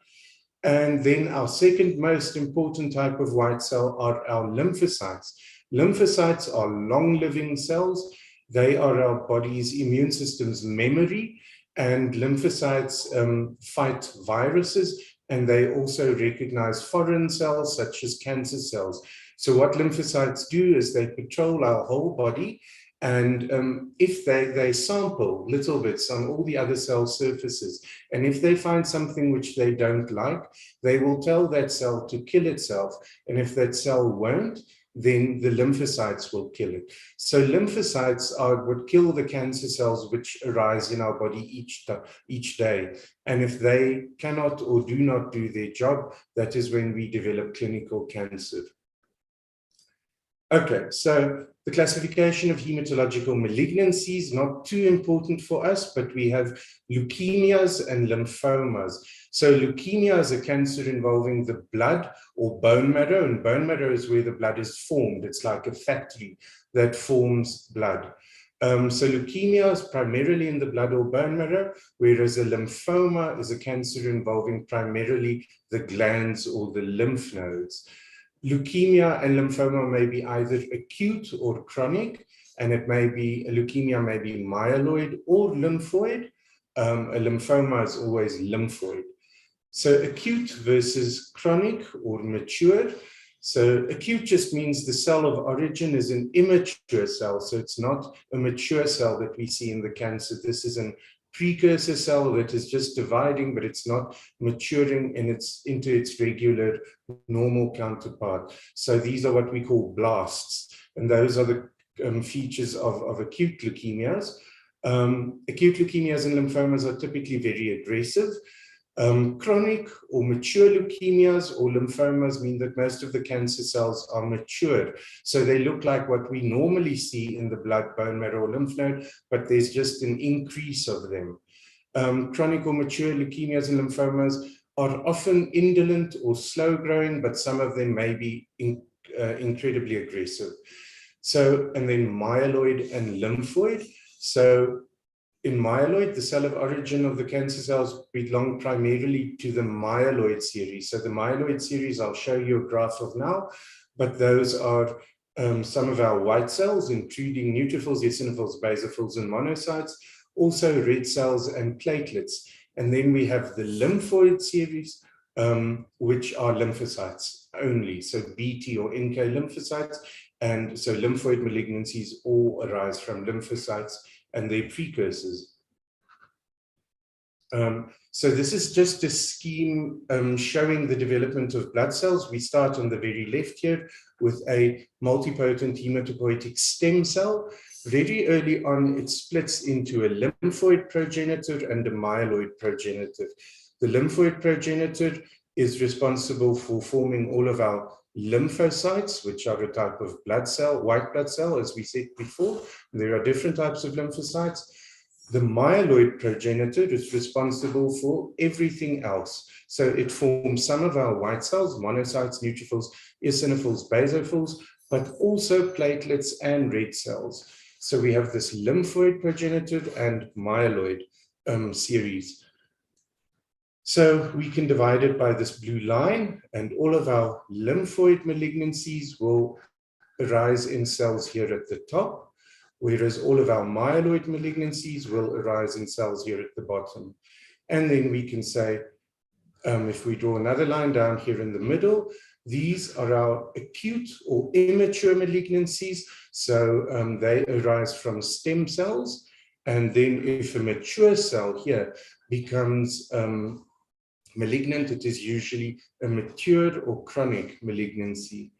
And then our second most important type of white cell are our lymphocytes. Lymphocytes are long-living cells. They are our body's immune system's memory, and lymphocytes fight viruses, and they also recognize foreign cells such as cancer cells. So what lymphocytes do is they patrol our whole body, And if they sample little bits on all the other cell surfaces, and if they find something which they don't like, they will tell that cell to kill itself. And if that cell won't, then the lymphocytes will kill it. So lymphocytes are what kill the cancer cells which arise in our body each day. And if they cannot or do not do their job, that is when we develop clinical cancer. Okay, so the classification of hematological malignancies, not too important for us, but we have leukemias and lymphomas. So leukemia is a cancer involving the blood or bone marrow, and bone marrow is where the blood is formed. It's like a factory that forms blood. So leukemia is primarily in the blood or bone marrow, whereas a lymphoma is a cancer involving primarily the glands or the lymph nodes. Leukemia and lymphoma may be either acute or chronic, and it may be, leukemia may be myeloid or lymphoid. A lymphoma is always lymphoid. So acute versus chronic or mature. So acute just means the cell of origin is an immature cell, so it's not a mature cell that we see in the cancer. This is an precursor cell that is just dividing, but it's not maturing into its regular normal counterpart. So these are what we call blasts, and those are the features of acute leukemias. Acute leukemias and lymphomas are typically very aggressive. Chronic or mature leukemias or lymphomas mean that most of the cancer cells are mature. So they look like what we normally see in the blood, bone marrow, or lymph node, but there's just an increase of them. Chronic or mature leukemias and lymphomas are often indolent or slow growing, but some of them may be incredibly aggressive. So, and then myeloid and lymphoid. So in myeloid, the cell of origin of the cancer cells belong primarily to the myeloid series. So the myeloid series, I'll show you a graph of now, but those are some of our white cells, including neutrophils, eosinophils, basophils, and monocytes, also red cells and platelets. And then we have the lymphoid series, which are lymphocytes only, so BT or NK lymphocytes. And so lymphoid malignancies all arise from lymphocytes and their precursors. So this is just a scheme showing the development of blood cells. We start on the very left here with a multipotent hematopoietic stem cell. Very early on, it splits into a lymphoid progenitor and a myeloid progenitor. The lymphoid progenitor is responsible for forming all of our lymphocytes, which are a type of blood cell, white blood cell, as we said before. There are different types of lymphocytes. The myeloid progenitor is responsible for everything else. So it forms some of our white cells, monocytes, neutrophils, eosinophils, basophils, but also platelets and red cells. So we have this lymphoid progenitor and myeloid series. So we can divide it by this blue line, and all of our lymphoid malignancies will arise in cells here at the top, whereas all of our myeloid malignancies will arise in cells here at the bottom. And then we can say, if we draw another line down here in the middle, these are our acute or immature malignancies. So they arise from stem cells. And then if a mature cell here becomes malignant, it is usually a mature or chronic malignancy.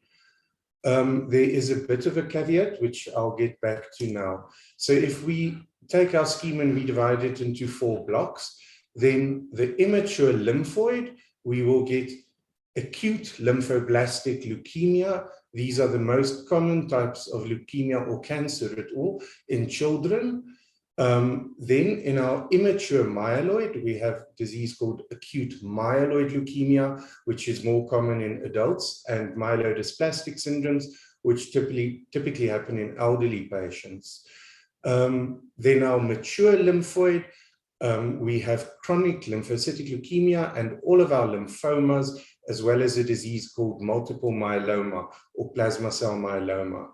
There is a bit of a caveat, which I'll get back to now. So if we take our scheme and we divide it into 4 blocks, then the immature lymphoid, we will get acute lymphoblastic leukemia. These are the most common types of leukemia or cancer at all in children. Then in our immature myeloid, we have disease called acute myeloid leukemia, which is more common in adults, and myelodysplastic syndromes, which typically happen in elderly patients. Then our mature lymphoid, we have chronic lymphocytic leukemia and all of our lymphomas, as well as a disease called multiple myeloma or plasma cell myeloma.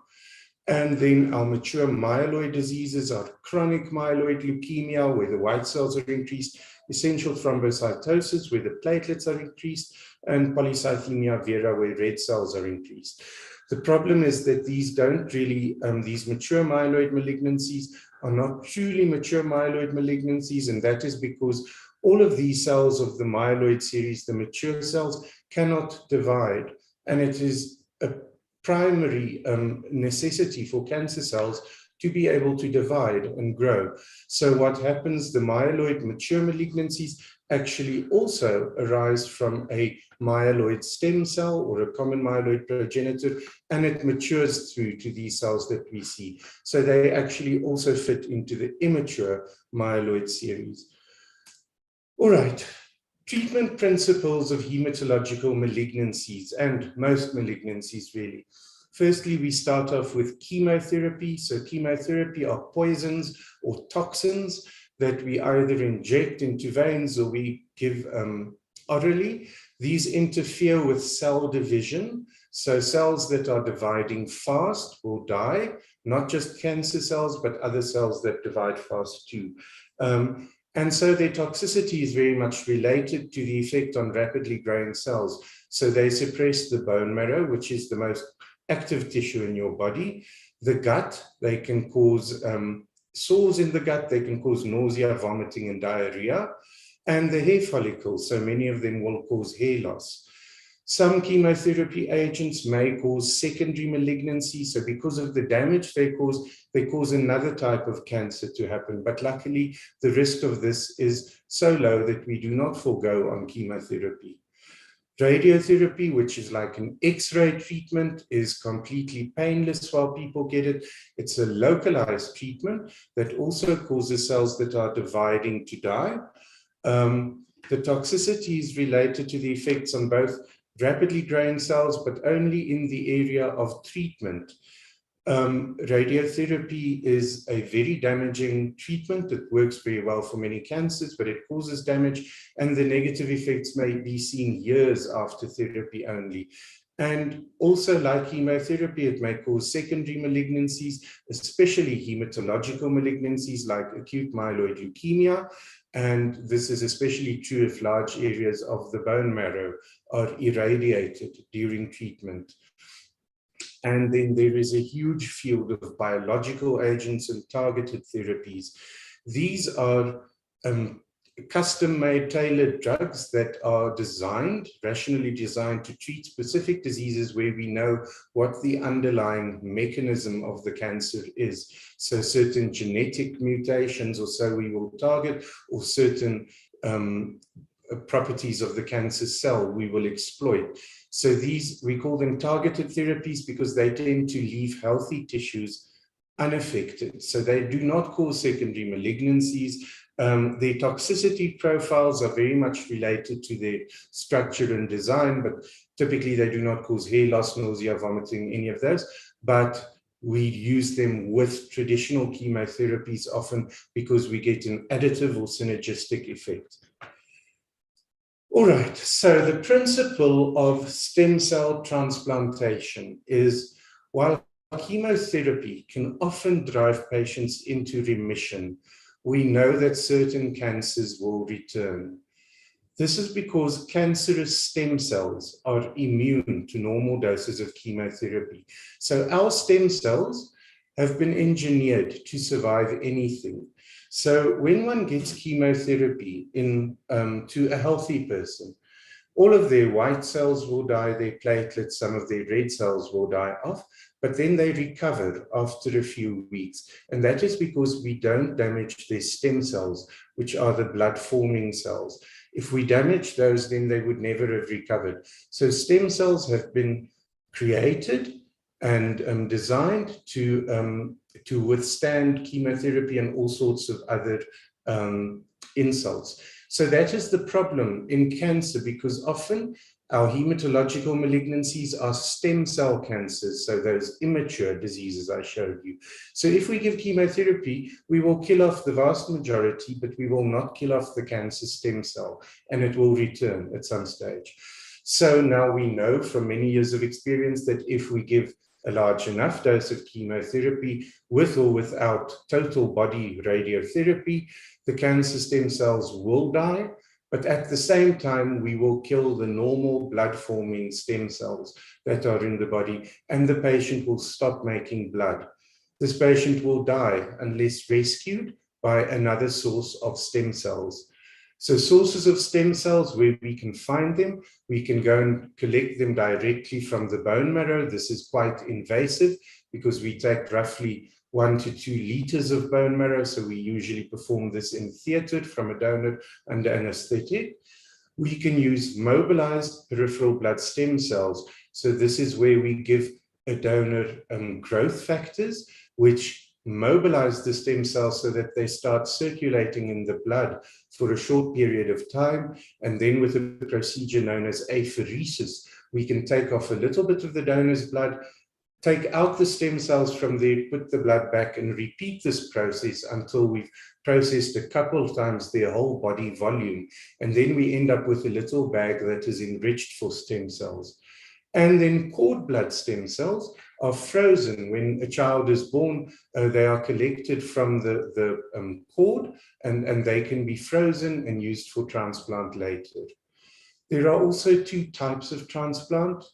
And then our mature myeloid diseases are chronic myeloid leukemia, where the white cells are increased, essential thrombocytosis, where the platelets are increased, and polycythemia vera, where red cells are increased. The problem is that these don't really, these mature myeloid malignancies are not truly mature myeloid malignancies, and that is because all of these cells of the myeloid series, the mature cells, cannot divide, and it is a primary necessity for cancer cells to be able to divide and grow. So what happens, the myeloid mature malignancies actually also arise from a myeloid stem cell or a common myeloid progenitor, and it matures through to these cells that we see. So they actually also fit into the immature myeloid series. All right, treatment principles of hematological malignancies, and most malignancies really. Firstly, we start off with chemotherapy. So chemotherapy are poisons or toxins that we either inject into veins or we give orally. These interfere with cell division. So cells that are dividing fast will die, not just cancer cells, but other cells that divide fast too. And so their toxicity is very much related to the effect on rapidly growing cells. So they suppress the bone marrow, which is the most active tissue in your body. The gut, they can cause sores in the gut, they can cause nausea, vomiting, and diarrhea. And the hair follicles, so many of them will cause hair loss. Some chemotherapy agents may cause secondary malignancy. So because of the damage they cause another type of cancer to happen. But luckily, the risk of this is so low that we do not forego on chemotherapy. Radiotherapy, which is like an X-ray treatment, is completely painless while people get it. It's a localized treatment that also causes cells that are dividing to die. The toxicity is related to the effects on both rapidly growing cells, but only in the area of treatment. Radiotherapy is a very damaging treatment. It works very well for many cancers, but it causes damage, and the negative effects may be seen years after therapy only. And also, like chemotherapy, it may cause secondary malignancies, especially hematological malignancies like acute myeloid leukemia. And this is especially true if large areas of the bone marrow are irradiated during treatment. And then there is a huge field of biological agents and targeted therapies. These are custom-made, tailored drugs that are rationally designed to treat specific diseases where we know what the underlying mechanism of the cancer is. So certain genetic mutations or so we will target, or certain properties of the cancer cell we will exploit. So these, we call them targeted therapies because they tend to leave healthy tissues unaffected. So they do not cause secondary malignancies. Their toxicity profiles are very much related to their structure and design, but typically they do not cause hair loss, nausea, vomiting, any of those. But we use them with traditional chemotherapies often because we get an additive or synergistic effect. All right, so the principle of stem cell transplantation is, while chemotherapy can often drive patients into remission, we know that certain cancers will return. This is because cancerous stem cells are immune to normal doses of chemotherapy. So our stem cells have been engineered to survive anything. So when one gets chemotherapy to a healthy person, all of their white cells will die, their platelets, some of their red cells will die off, but then they recover after a few weeks. And that is because we don't damage their stem cells, which are the blood-forming cells. If we damage those, then they would never have recovered. So stem cells have been created and designed to withstand chemotherapy and all sorts of other insults. So that is the problem in cancer, because often our hematological malignancies are stem cell cancers, so those immature diseases I showed you. So if we give chemotherapy, we will kill off the vast majority, but we will not kill off the cancer stem cell, and it will return at some stage. So now we know from many years of experience that if we give a large enough dose of chemotherapy with or without total body radiotherapy, the cancer stem cells will die, But at the same time, we will kill the normal blood-forming stem cells that are in the body, and the patient will stop making blood. This patient will die unless rescued by another source of stem cells. So sources of stem cells, where we can find them, we can go and collect them directly from the bone marrow. This is quite invasive because we take roughly 1 to 2 liters of bone marrow. So we usually perform this in theater from a donor under anesthetic. We can use mobilized peripheral blood stem cells. So this is where we give a donor growth factors, which mobilize the stem cells so that they start circulating in the blood for a short period of time. And then with a procedure known as apheresis, we can take off a little bit of the donor's blood, take out the stem cells from there, put the blood back, and repeat this process until we've processed a couple of times their whole body volume. And then we end up with a little bag that is enriched for stem cells. And then cord blood stem cells are frozen. When a child is born, they are collected from the cord, and they can be frozen and used for transplant later. There are also 2 types of transplant.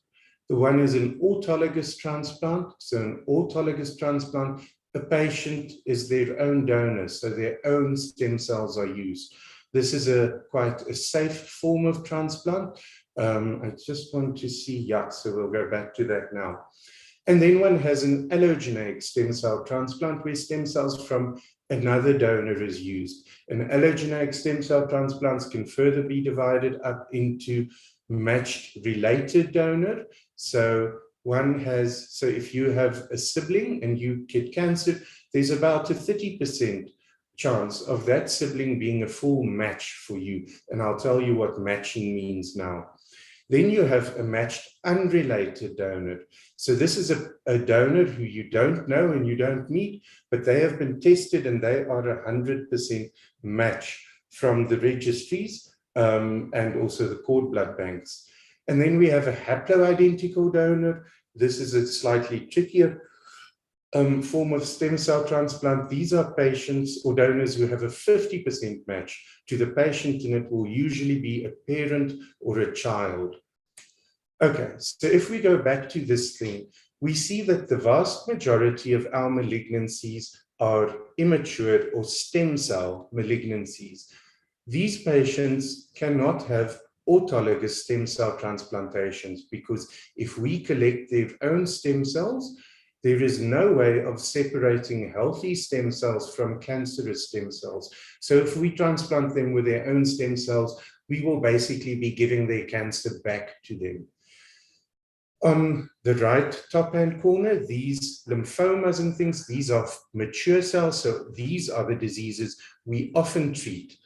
The one is an autologous transplant. So an autologous transplant, the patient is their own donor, so their own stem cells are used. This is quite a safe form of transplant. I just want to see, yeah, so we'll go back to that now. And then one has an allogeneic stem cell transplant where stem cells from another donor is used. And allogeneic stem cell transplants can further be divided up into matched related donor. So if you have a sibling and you get cancer, there's about a 30% chance of that sibling being a full match for you. And I'll tell you what matching means now. Then you have a matched unrelated donor. So this is a donor who you don't know and you don't meet, but they have been tested and they are 100% match from the registries and also the cord blood banks. And then we have a haploidentical donor. This is a slightly trickier form of stem cell transplant. These are patients or donors who have a 50% match to the patient, and it will usually be a parent or a child. Okay, so if we go back to this thing, we see that the vast majority of our malignancies are immature or stem cell malignancies. These patients cannot have autologous stem cell transplantations because if we collect their own stem cells, there is no way of separating healthy stem cells from cancerous stem cells. So if we transplant them with their own stem cells, we will basically be giving their cancer back to them. On the right top-hand corner, these lymphomas and things, these are mature cells. So these are the diseases we often treat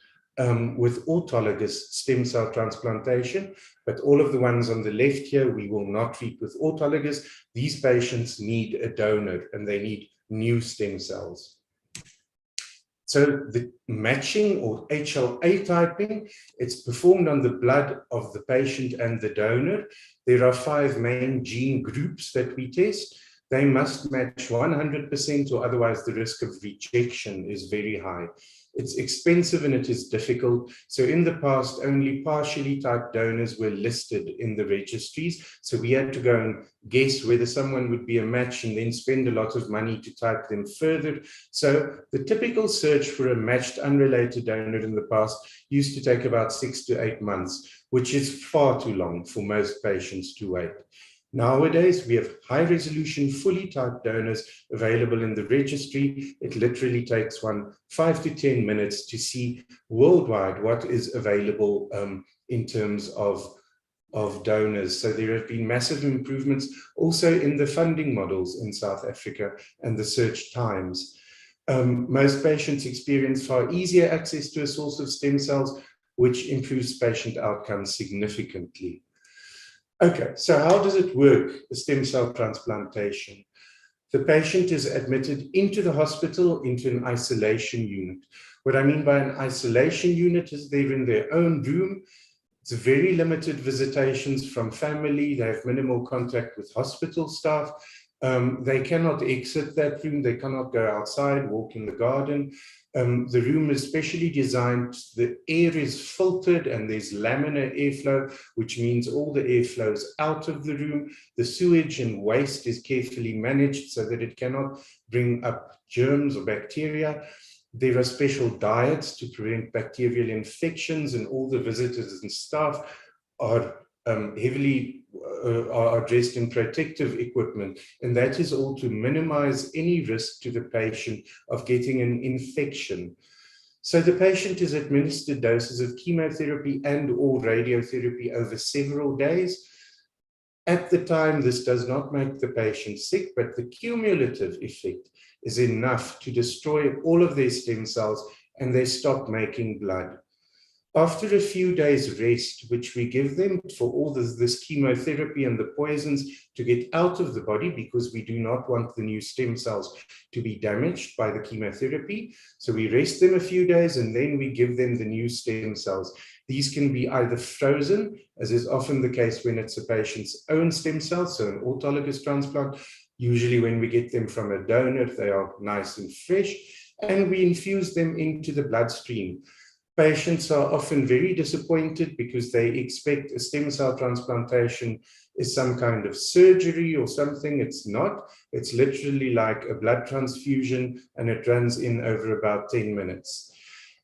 with autologous stem cell transplantation, but all of the ones on the left here, we will not treat with autologous. These patients need a donor and they need new stem cells. So the matching or HLA typing, it's performed on the blood of the patient and the donor. There are 5 main gene groups that we test. They must match 100% or otherwise the risk of rejection is very high. It's expensive and it is difficult. So in the past, only partially typed donors were listed in the registries. So we had to go and guess whether someone would be a match and then spend a lot of money to type them further. So the typical search for a matched unrelated donor in the past used to take about 6 to 8 months, which is far too long for most patients to wait. Nowadays, we have high-resolution, fully typed donors available in the registry. It literally takes 5 to 10 minutes to see worldwide what is available in terms of donors. So there have been massive improvements also in the funding models in South Africa and the search times. Most patients experience far easier access to a source of stem cells, which improves patient outcomes significantly. Okay, so how does it work, the stem cell transplantation? The patient is admitted into the hospital, into an isolation unit. What I mean by an isolation unit is they're in their own room. It's very limited visitations from family. They have minimal contact with hospital staff. They cannot exit that room. They cannot go outside, walk in the garden. The room is specially designed, the air is filtered and there's laminar airflow, which means all the air flows out of the room. The sewage and waste is carefully managed so that it cannot bring up germs or bacteria. There are special diets to prevent bacterial infections, and all the visitors and staff are heavily are dressed in protective equipment, and that is all to minimize any risk to the patient of getting an infection. So the patient is administered doses of chemotherapy and or radiotherapy over several days. At the time, this does not make the patient sick, but the cumulative effect is enough to destroy all of their stem cells and they stop making blood. After a few days rest, which we give them for all this chemotherapy and the poisons to get out of the body, because we do not want the new stem cells to be damaged by the chemotherapy. So we rest them a few days and then we give them the new stem cells. These can be either frozen, as is often the case when it's a patient's own stem cells, so an autologous transplant. Usually when we get them from a donor, they are nice and fresh, and we infuse them into the bloodstream. Patients are often very disappointed because they expect a stem cell transplantation is some kind of surgery or something. It's not. It's literally like a blood transfusion, and it runs in over about 10 minutes.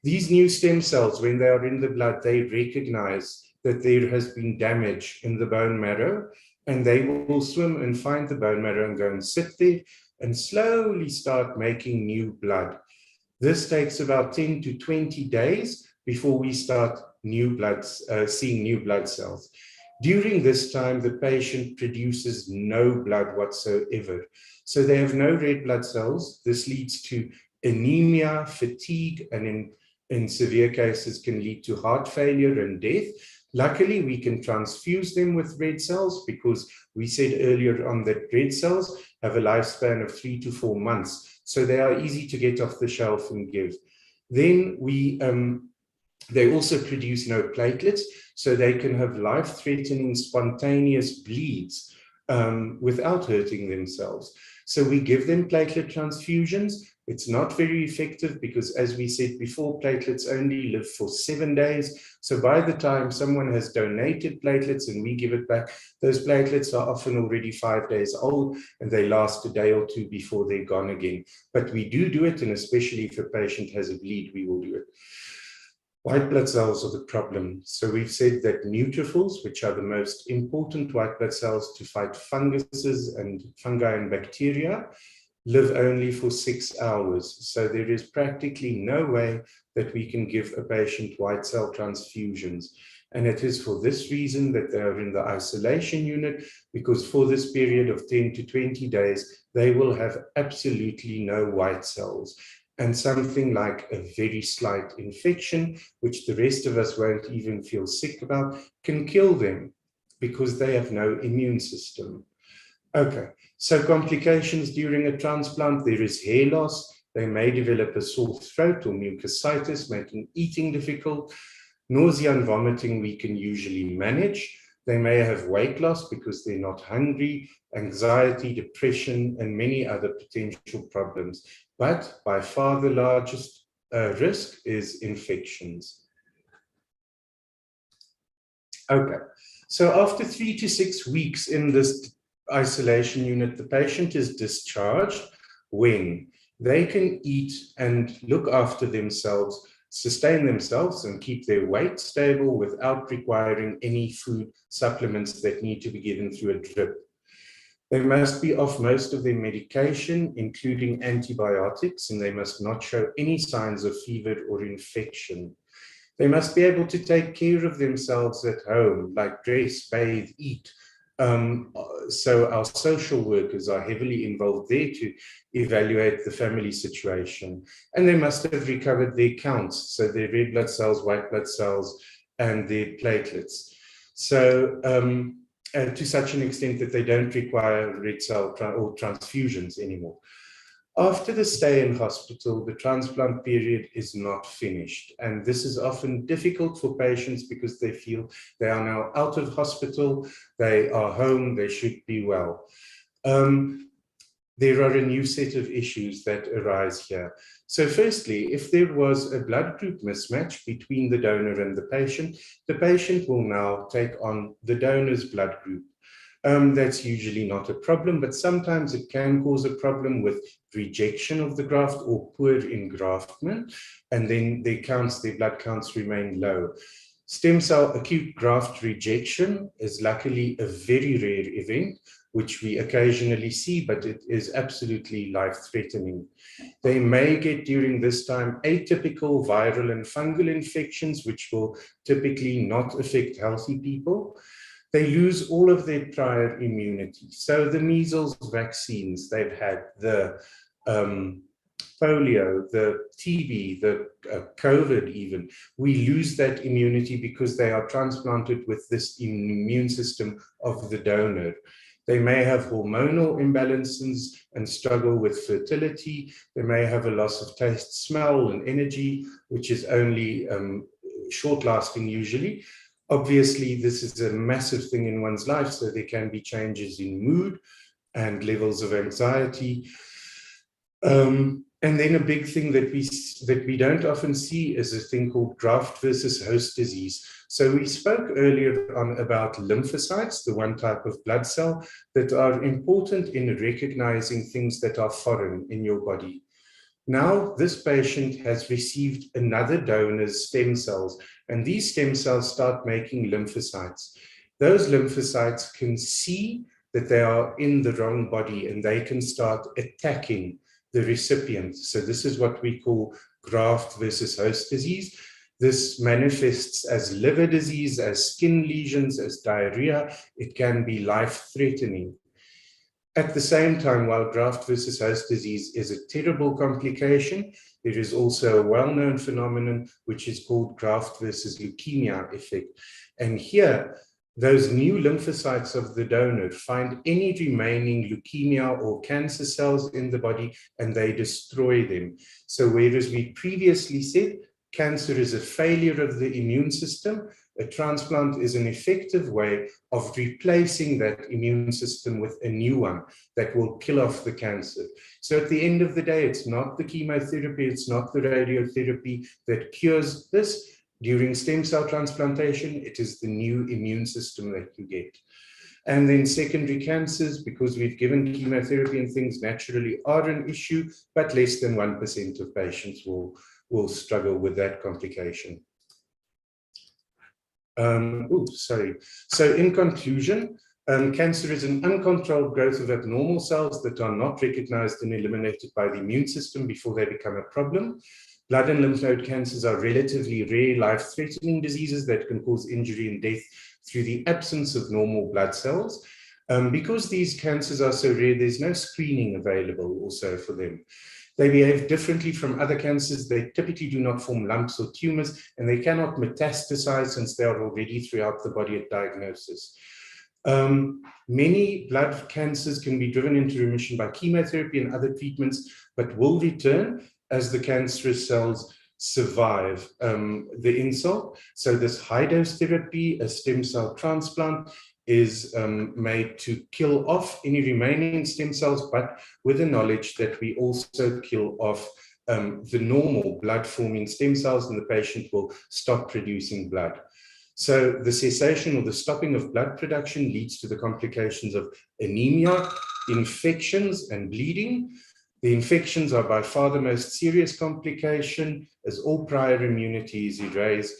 These new stem cells, when they are in the blood, they recognize that there has been damage in the bone marrow, and they will swim and find the bone marrow and go and sit there and slowly start making new blood. This takes about 10 to 20 days before we start seeing new blood cells. During this time, the patient produces no blood whatsoever. So they have no red blood cells. This leads to anemia, fatigue, and in severe cases can lead to heart failure and death. Luckily, we can transfuse them with red cells because we said earlier on that red cells have a lifespan of 3 to 4 months. So they are easy to get off the shelf and give. Then they also produce no platelets, so they can have life-threatening spontaneous bleeds without hurting themselves. So we give them platelet transfusions. It's not very effective because, as we said before, platelets only live for 7 days. So by the time someone has donated platelets and we give it back, those platelets are often already 5 days old and they last a day or two before they're gone again. But we do it, and especially if a patient has a bleed, we will do it. White blood cells are the problem. So we've said that neutrophils, which are the most important white blood cells to fight funguses and fungi and bacteria, live only for 6 hours. So there is practically no way that we can give a patient white cell transfusions. And it is for this reason that they are in the isolation unit, because for this period of 10 to 20 days, they will have absolutely no white cells. And something like a very slight infection, which the rest of us won't even feel sick about, can kill them because they have no immune system. Okay, so complications during a transplant, there is hair loss. They may develop a sore throat or mucositis, making eating difficult. Nausea and vomiting we can usually manage. They may have weight loss because they're not hungry, anxiety, depression, and many other potential problems. But by far the largest risk is infections. Okay, so after 3 to 6 weeks in this isolation unit, the patient is discharged when they can eat and look after themselves, sustain themselves, and keep their weight stable without requiring any food supplements that need to be given through a drip. They must be off most of their medication, including antibiotics, and they must not show any signs of fever or infection. They must be able to take care of themselves at home, like dress, bathe, eat. So our social workers are heavily involved there to evaluate the family situation. And they must have recovered their counts, so their red blood cells, white blood cells, and their platelets. So to such an extent that they don't require red cell or transfusions anymore. After the stay in hospital, the transplant period is not finished. And this is often difficult for patients because they feel they are now out of hospital, they are home, they should be well. there are a new set of issues that arise here. So firstly, if there was a blood group mismatch between the donor and the patient will now take on the donor's blood group. That's usually not a problem, but sometimes it can cause a problem with rejection of the graft or poor engraftment, and then their blood counts remain low. Stem cell acute graft rejection is luckily a very rare event, which we occasionally see, but it is absolutely life-threatening. They may get during this time atypical viral and fungal infections, which will typically not affect healthy people. They lose all of their prior immunity. So the measles vaccines they've had, the polio, the TB, the COVID even, we lose that immunity because they are transplanted with this immune system of the donor. They may have hormonal imbalances and struggle with fertility. They may have a loss of taste, smell, and energy, which is only short-lasting usually. Obviously, this is a massive thing in one's life, so there can be changes in mood and levels of anxiety. And then a big thing that we don't often see is a thing called graft versus host disease. So we spoke earlier on about lymphocytes, the one type of blood cell that are important in recognizing things that are foreign in your body. Now, this patient has received another donor's stem cells, and these stem cells start making lymphocytes. Those lymphocytes can see that they are in the wrong body, and they can start attacking the recipient. So this is what we call graft versus host disease. This manifests as liver disease, as skin lesions, as diarrhea. It can be life-threatening. At the same time, while graft versus host disease is a terrible complication, there is also a well-known phenomenon which is called graft versus leukemia effect. And here, those new lymphocytes of the donor find any remaining leukemia or cancer cells in the body and they destroy them. So whereas we previously said cancer is a failure of the immune system, a transplant is an effective way of replacing that immune system with a new one that will kill off the cancer. So at the end of the day, it's not the chemotherapy, it's not the radiotherapy that cures this. During stem cell transplantation, it is the new immune system that you get. And then secondary cancers, because we've given chemotherapy and things, naturally are an issue, but less than 1% of patients will struggle with that complication. So in conclusion, cancer is an uncontrolled growth of abnormal cells that are not recognized and eliminated by the immune system before they become a problem. Blood and lymph node cancers are relatively rare, life-threatening diseases that can cause injury and death through the absence of normal blood cells. Because these cancers are so rare, there's no screening available also for them. They behave differently from other cancers. They typically do not form lumps or tumors, and they cannot metastasize since they are already throughout the body at diagnosis. Many blood cancers can be driven into remission by chemotherapy and other treatments, but will return as the cancerous cells survive the insult. So this high-dose therapy, a stem cell transplant, is made to kill off any remaining stem cells, but with the knowledge that we also kill off the normal blood-forming stem cells, and the patient will stop producing blood. So the cessation or the stopping of blood production leads to the complications of anemia, infections, and bleeding. The infections are by far the most serious complication, as all prior immunity is erased.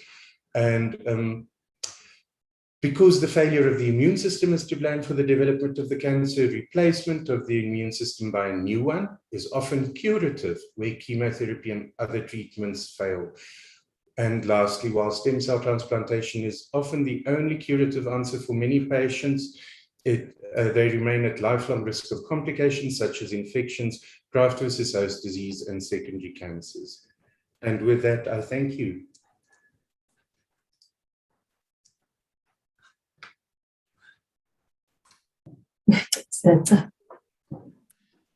And because the failure of the immune system is to blame for the development of the cancer, replacement of the immune system by a new one is often curative, where chemotherapy and other treatments fail. And lastly, while stem cell transplantation is often the only curative answer for many patients, they remain at lifelong risk of complications such as infections, graft versus host disease, and secondary cancers. And with that, I thank you.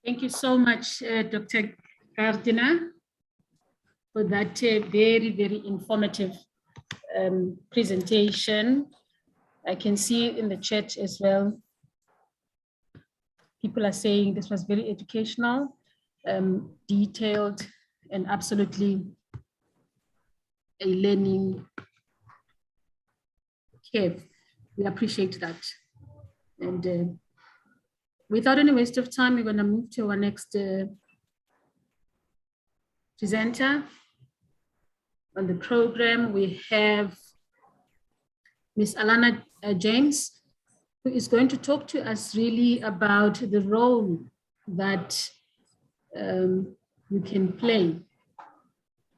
Thank you so much, Dr. Cardena, for that very, very informative presentation. I can see in the chat as well People are saying this was very educational, detailed, and absolutely a learning curve. We appreciate that. And without any waste of time, we're going to move to our next presenter on the program. We have Ms. Alana James, who is going to talk to us really about the role that you can play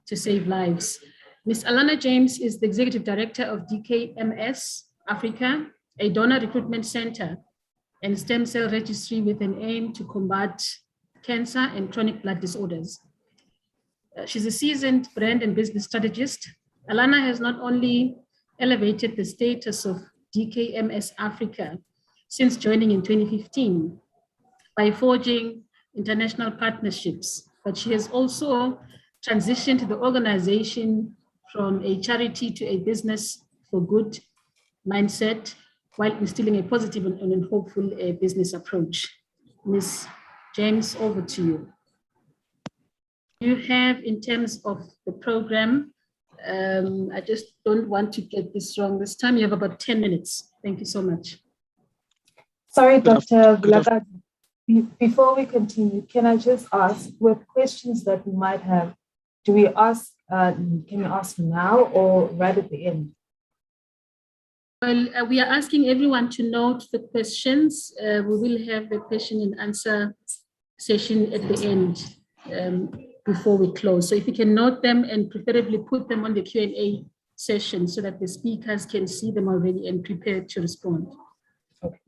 to save lives. Ms. Alana James is the Executive Director of DKMS Africa, a donor recruitment center and stem cell registry with an aim to combat cancer and chronic blood disorders. She's a seasoned brand and business strategist. Alana has not only elevated the status of DKMS Africa since joining in 2015 by forging international partnerships, but she has also transitioned the organization from a charity to a business for good mindset while instilling a positive and hopeful business approach. Ms. James, over to you. You have, in terms of the program, I just don't want to get this wrong this time. You have about 10 minutes. Thank you so much. Sorry, Dr. Vilakazi. Before we continue, can I just ask, with questions that we might have, do we ask, can we ask now or right at the end? Well, we are asking everyone to note the questions. We will have a question and answer session at the end before we close. So if you can note them and preferably put them on the Q&A session so that the speakers can see them already and prepare to respond. Okay.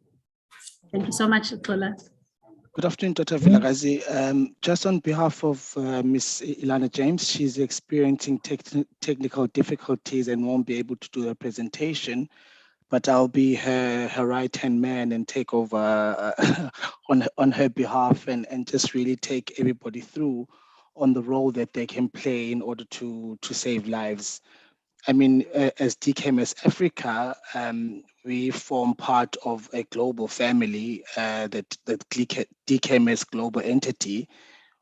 Thank you so much, Kola. Good afternoon, Dr. Vilakazi. Just on behalf of Ms. Ilana James, she's experiencing technical difficulties and won't be able to do her presentation, but I'll be her right-hand man and take over on her behalf and just really take everybody through on the role that they can play in order to save lives. I mean, as DKMS Africa, we form part of a global family, that DKMS global entity,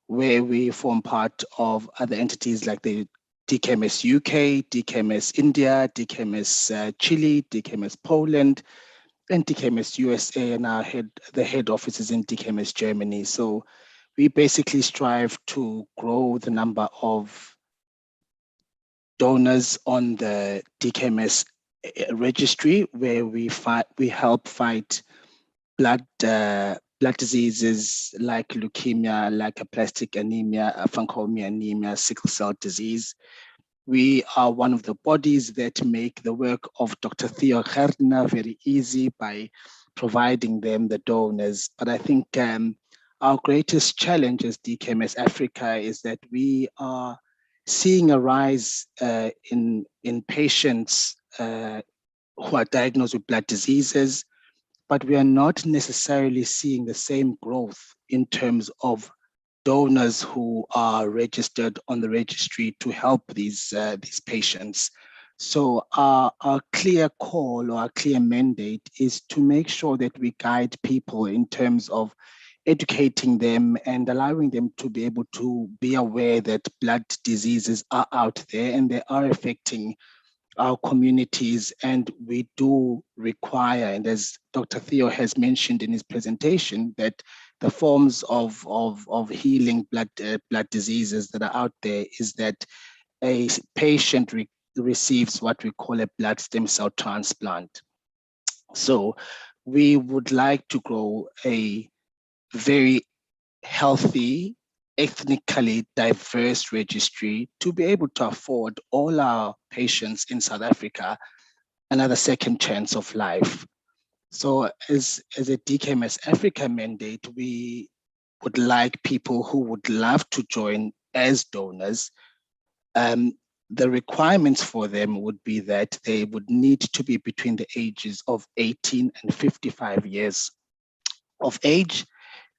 where we form part of other entities like the DKMS UK, DKMS India, DKMS Chile, DKMS Poland, and DKMS USA, and the head office is in DKMS Germany. So we basically strive to grow the number of donors on the DKMS registry, where we help fight blood diseases like leukemia, like aplastic anemia, Fanconi anemia, sickle cell disease. We are one of the bodies that make the work of Dr. Theo Cardena very easy by providing them the donors. But I think our greatest challenge as DKMS Africa is that we are seeing a rise in patients who are diagnosed with blood diseases, but we are not necessarily seeing the same growth in terms of donors who are registered on the registry to help these patients. So our clear call or our clear mandate is to make sure that we guide people in terms of educating them and allowing them to be able to be aware that blood diseases are out there and they are affecting our communities, and we do require, and as Dr. Theo has mentioned in his presentation, that the forms of healing blood diseases that are out there is that a patient receives what we call a blood stem cell transplant. So we would like to grow a very healthy, ethnically diverse registry to be able to afford all our patients in South Africa another second chance of life. So as a DKMS Africa mandate, we would like people who would love to join as donors. The requirements for them would be that they would need to be between the ages of 18 and 55 years of age.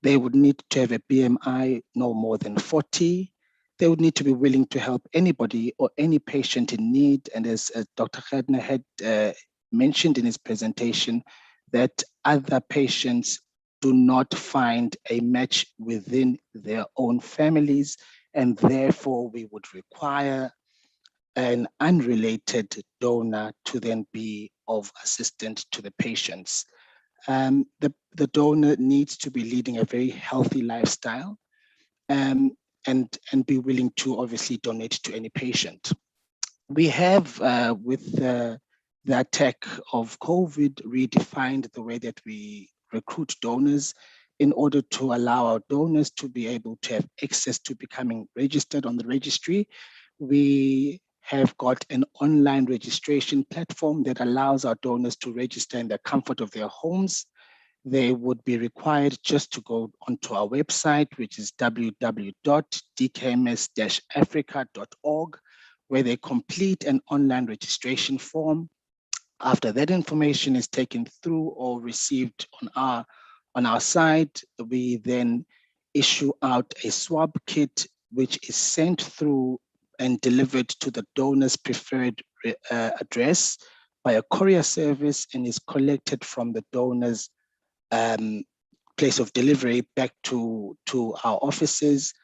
They would need to have a BMI no more than 40. They would need to be willing to help anybody or any patient in need. And as Dr. Cardena had mentioned in his presentation, that other patients do not find a match within their own families, and therefore we would require an unrelated donor to then be of assistance to the patients. The donor needs to be leading a very healthy lifestyle, and be willing to obviously donate to any patient. We have, with the attack of COVID, redefined the way that we recruit donors in order to allow our donors to be able to have access to becoming registered on the registry. We have got an online registration platform that allows our donors to register in the comfort of their homes. They would be required just to go onto our website, which is www.dkms-africa.org, where they complete an online registration form. After that information is taken through or received on our site, we then issue out a swab kit, which is sent through and delivered to the donor's preferred address by a courier service, and is collected from the donor's place of delivery back to our offices.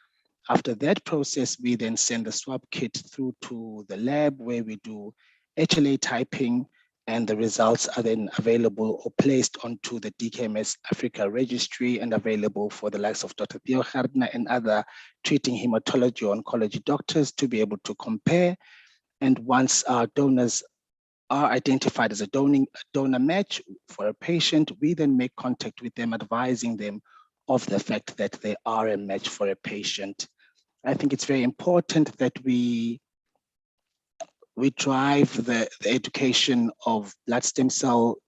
After that process, we then send the swab kit through to the lab, where we do HLA typing, and the results are then available or placed onto the DKMS Africa registry and available for the likes of Dr. Theo Cardena and other treating hematology or oncology doctors to be able to compare. And once our donors are identified as a donor match for a patient, we then make contact with them, advising them of the fact that they are a match for a patient. I think it's very important that we drive the education of blood stem cell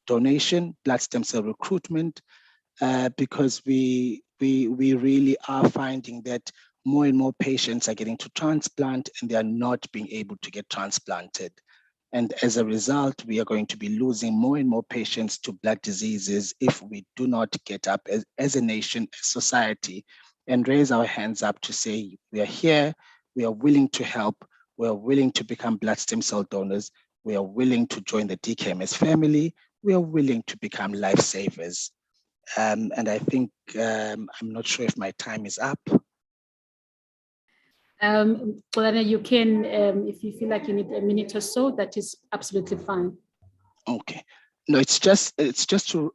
donation, blood stem cell recruitment, because we really are finding that more and more patients are getting to transplant and they are not being able to get transplanted. And as a result, we are going to be losing more and more patients to blood diseases if we do not get up as a nation, as society, and raise our hands up to say, we are here, we are willing to help, we are willing to become blood stem cell donors, we are willing to join the DKMS family, we are willing to become lifesavers. And I think, I'm not sure if my time is up. Cardena, you can, if you feel like you need a minute or so, that is absolutely fine. Okay. No, it's just to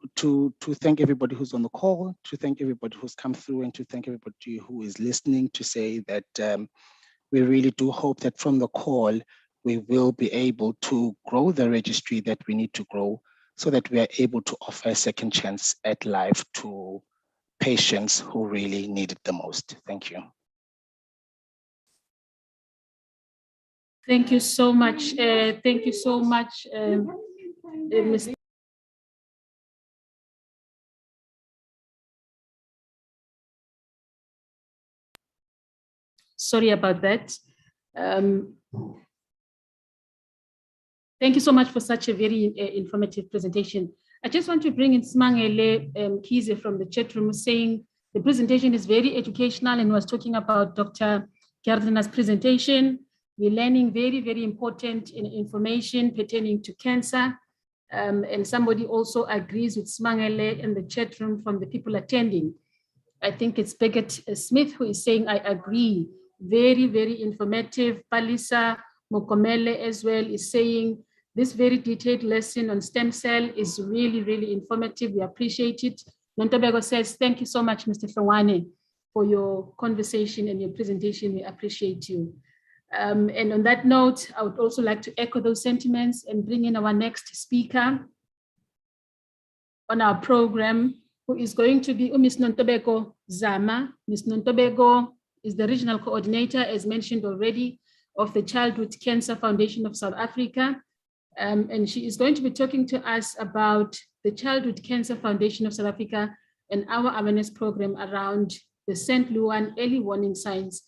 thank everybody who's on the call, to thank everybody who's come through, and to thank everybody who is listening, to say that we really do hope that from the call, we will be able to grow the registry that we need to grow, so that we are able to offer a second chance at life to patients who really need it the most. Thank you. Thank you so much. Thank you so much, Mr. Sorry about that. Thank you so much for such a very informative presentation. I just want to bring in Smangele Kize from the chat room, saying the presentation is very educational and was talking about Dr. Cardena's presentation. We're learning very, very important information pertaining to cancer. And somebody also agrees with Smangele in the chat room from the people attending. I think it's Beckett Smith who is saying, I agree. Very, very informative. Palisa Mokomele as well is saying, this very detailed lesson on stem cell is really, really informative. We appreciate it. Nontobeko says, thank you so much, Mr. Fawani, for your conversation and your presentation. We appreciate you. And on that note, I would also like to echo those sentiments and bring in our next speaker on our program, who is going to be Ms. Nontobeko Zama. Ms. Nontobeko is the regional coordinator, as mentioned already, of the Childhood Cancer Foundation of South Africa. And she is going to be talking to us about the Childhood Cancer Foundation of South Africa and our awareness program around the St. Luan early warning signs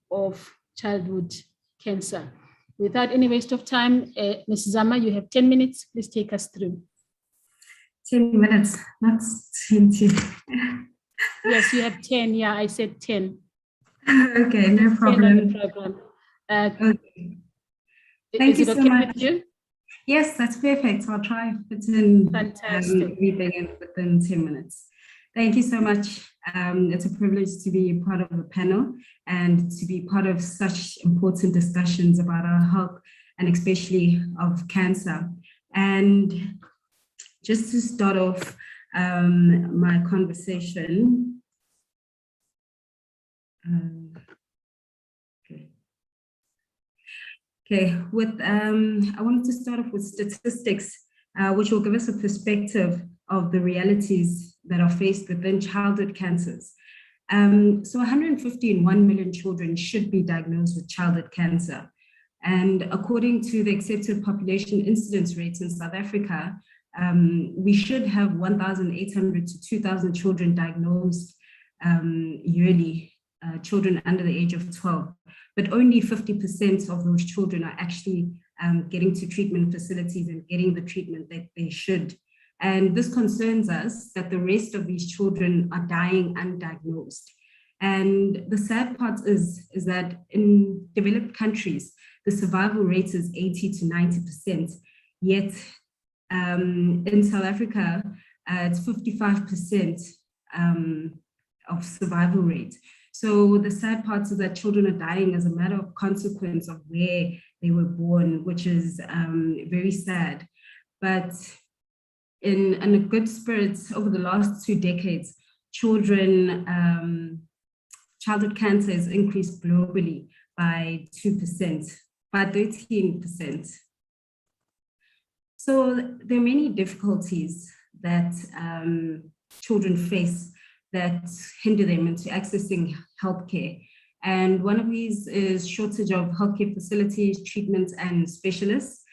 of childhood cancer. Without any waste of time, Ms. Zama, you have 10 minutes. Please take us through. 10 minutes, not 20. Yes, you have 10. Yeah, I said 10. Okay, no problem. Okay. Thank you so much. With you? Yes, that's perfect. I'll try to fit in Fantastic. everything within 10 minutes. Thank you so much. It's a privilege to be part of the panel and to be part of such important discussions about our health and especially of cancer. And just to start off my conversation, I wanted to start off with statistics, which will give us a perspective of the realities that are faced within childhood cancers. So 151 million children should be diagnosed with childhood cancer. And according to the accepted population incidence rates in South Africa, we should have 1,800 to 2,000 children diagnosed yearly, children under the age of 12. But only 50% of those children are actually getting to treatment facilities and getting the treatment that they should. And this concerns us that the rest of these children are dying undiagnosed. And the sad part is that in developed countries, the survival rate is 80 to 90%. Yet in South Africa, it's 55% of survival rate. So the sad part is that children are dying as a matter of consequence of where they were born, which is very sad. But in a good spirit, over the last 2 decades, childhood cancer has increased globally by 2%, by 13%. So there are many difficulties that children face that hinder them into accessing healthcare. And one of these is shortage of healthcare facilities, treatments, and specialists.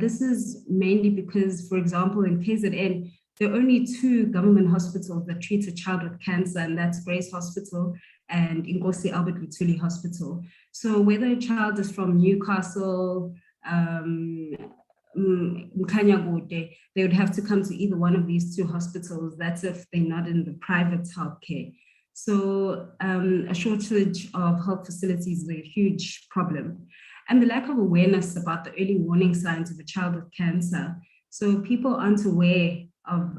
This is mainly because, for example, in KZN, there are only 2 government hospitals that treat a child with cancer, and that's Grace Hospital and Inkosi Albert Lutuli Hospital. So whether a child is from Newcastle, Mkanyagode, they would have to come to either one of these 2 hospitals. That's if they're not in the private healthcare. So a shortage of health facilities is a huge problem. And the lack of awareness about the early warning signs of a child with cancer. So people aren't aware of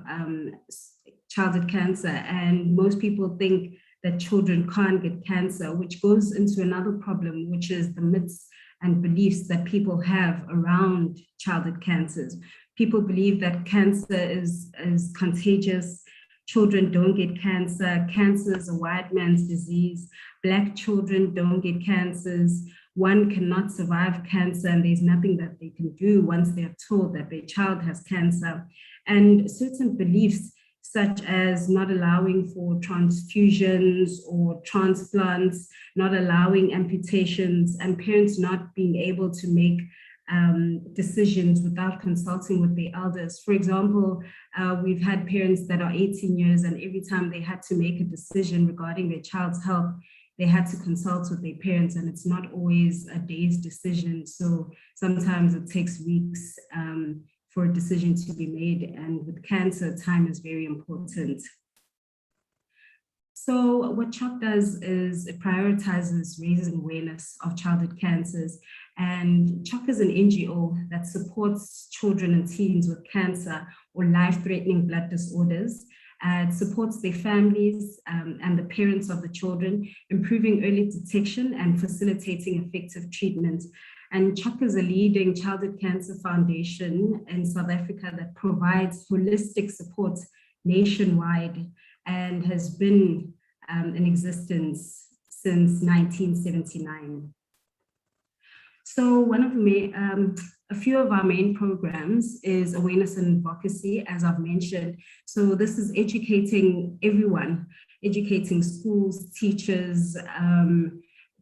childhood cancer, and most people think that children can't get cancer, which goes into another problem, which is the myths and beliefs that people have around childhood cancers. People believe that cancer is contagious. Children don't get cancer. Cancer is a white man's disease. Black children don't get cancers. One cannot survive cancer, and there's nothing that they can do once they're told that their child has cancer. And certain beliefs, such as not allowing for transfusions or transplants, not allowing amputations, and parents not being able to make decisions without consulting with their elders. For example, we've had parents that are 18 years, and every time they had to make a decision regarding their child's health, they had to consult with their parents, and it's not always a day's decision. So sometimes it takes weeks for a decision to be made. And with cancer, time is very important. So what CHOC does is it prioritizes raising awareness of childhood cancers. And CHOC is an NGO that supports children and teens with cancer or life-threatening blood disorders. It supports their families and the parents of the children, improving early detection and facilitating effective treatment. And CHOC is a leading childhood cancer foundation in South Africa that provides holistic support nationwide and has been in existence since 1979. So one of the a few of our main programs is awareness and advocacy, as I've mentioned. So this is educating everyone, educating schools, teachers,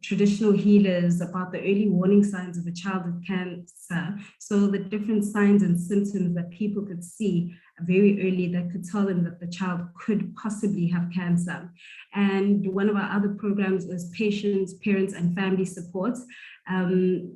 traditional healers about the early warning signs of a child with cancer. So the different signs and symptoms that people could see very early that could tell them that the child could possibly have cancer. And one of our other programs is patients, parents, and family support.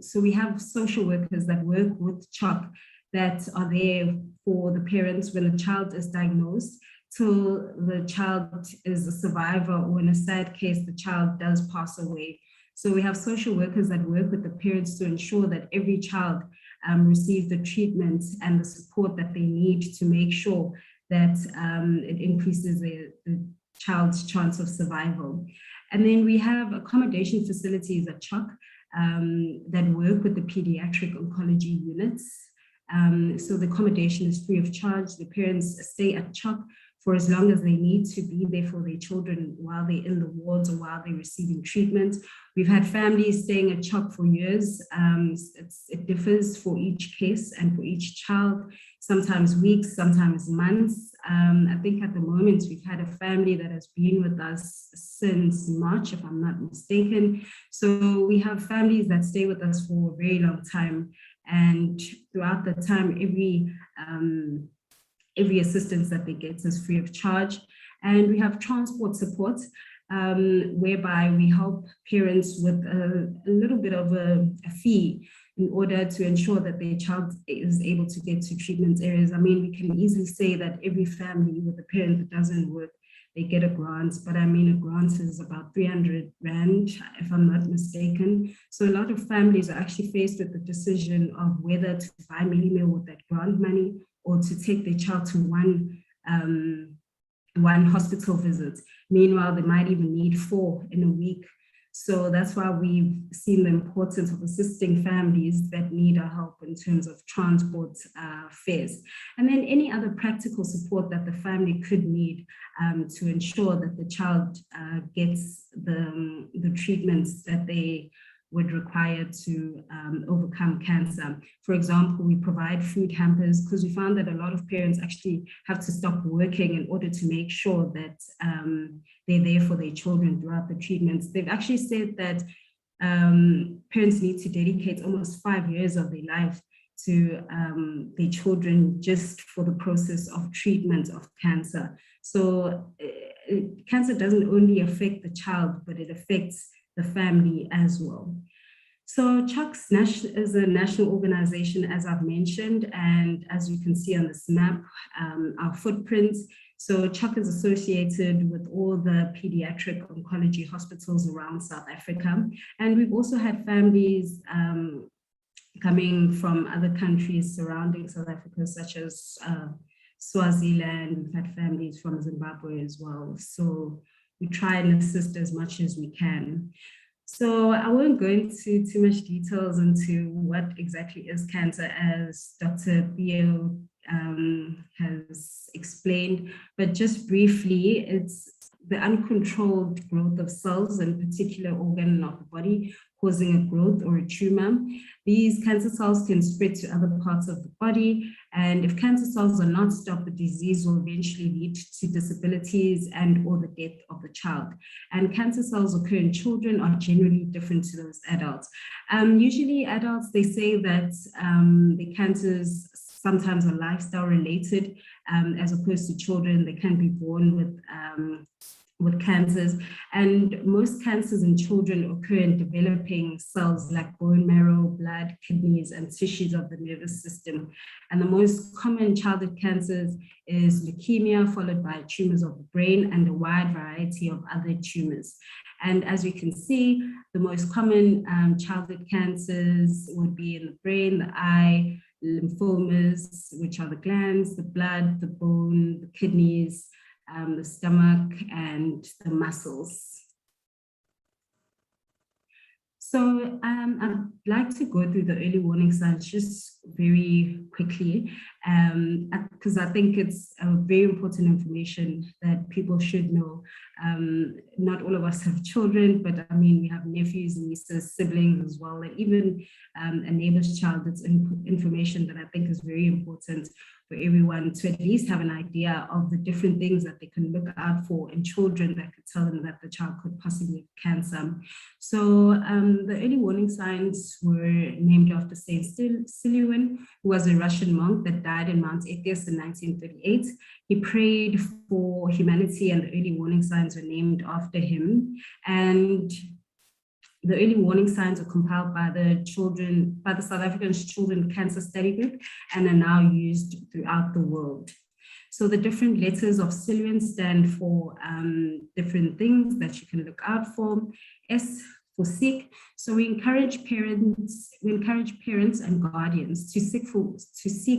So we have social workers that work with CHOC that are there for the parents when a child is diagnosed till the child is a survivor, or in a sad case, the child does pass away. So we have social workers that work with the parents to ensure that every child receives the treatment and the support that they need to make sure that it increases the child's chance of survival. And then we have accommodation facilities at CHOC that work with the pediatric oncology units. So the accommodation is free of charge. The parents stay at CHOC for as long as they need to be there for their children while they're in the wards or while they're receiving treatment. We've had families staying at CHOC for years. It differs for each case and for each child, sometimes weeks, sometimes months. I think at the moment we've had a family that has been with us since March, if I'm not mistaken. So we have families that stay with us for a very long time. And throughout the time, every assistance that they get is free of charge. And we have transport support, whereby we help parents with a little bit of a fee in order to ensure that their child is able to get to treatment areas. I mean, we can easily say that every family with a parent that doesn't work, they get a grant, but I mean, a grant is about 300 Rand, if I'm not mistaken. So a lot of families are actually faced with the decision of whether to buy mealie meal with that grant money or to take their child to one hospital visit. Meanwhile, they might even need 4 in a week. So that's why we've seen the importance of assisting families that need our help in terms of transport fares. And then any other practical support that the family could need to ensure that the child gets the treatments that they would require to overcome cancer. For example, we provide food hampers because we found that a lot of parents actually have to stop working in order to make sure that they're there for their children throughout the treatments. They've actually said that parents need to dedicate almost 5 years of their life to their children just for the process of treatment of cancer. So cancer doesn't only affect the child, but it affects the family as well. So CHOC is a national organization, as I've mentioned, and as you can see on this map, our footprint. So CHOC is associated with all the pediatric oncology hospitals around South Africa. And we've also had families coming from other countries surrounding South Africa, such as Swaziland. We've had families from Zimbabwe as well. So we try and assist as much as we can. So I won't go into too much details into what exactly is cancer, as Dr. Theo has explained, but just briefly, it's the uncontrolled growth of cells in a particular organ of the body, causing a growth or a tumor. These cancer cells can spread to other parts of the body, and if cancer cells are not stopped, the disease will eventually lead to disabilities and or the death of the child. And cancer cells occur in children are generally different to those adults. Usually adults, they say that the cancers sometimes are lifestyle related, as opposed to children, they can be born with cancers. And most cancers in children occur in developing cells like bone marrow, blood, kidneys, and tissues of the nervous system. And the most common childhood cancers is leukemia, followed by tumors of the brain and a wide variety of other tumors. And as you can see, the most common childhood cancers would be in the brain, the eye, lymphomas, which are the glands, the blood, the bone, the kidneys, the stomach, and the muscles. So I'd like to go through the early warning signs just very quickly, because I think it's a very important information that people should know. Not all of us have children, but I mean, we have nephews, nieces, siblings as well, and even a neighbor's child. It's information that I think is very important for everyone to at least have an idea of the different things that they can look out for in children that could tell them that the child could possibly have cancer. So the early warning signs were named after Saint Siluan, who was a Russian monk that died in Mount Athos in 1938. He prayed for humanity, and the early warning signs were named after him. And the early warning signs were compiled by the South African Children Cancer Study Group and are now used throughout the world. So the different letters of Siluan stand for different things that you can look out for. S sick. So we encourage parents and guardians to seek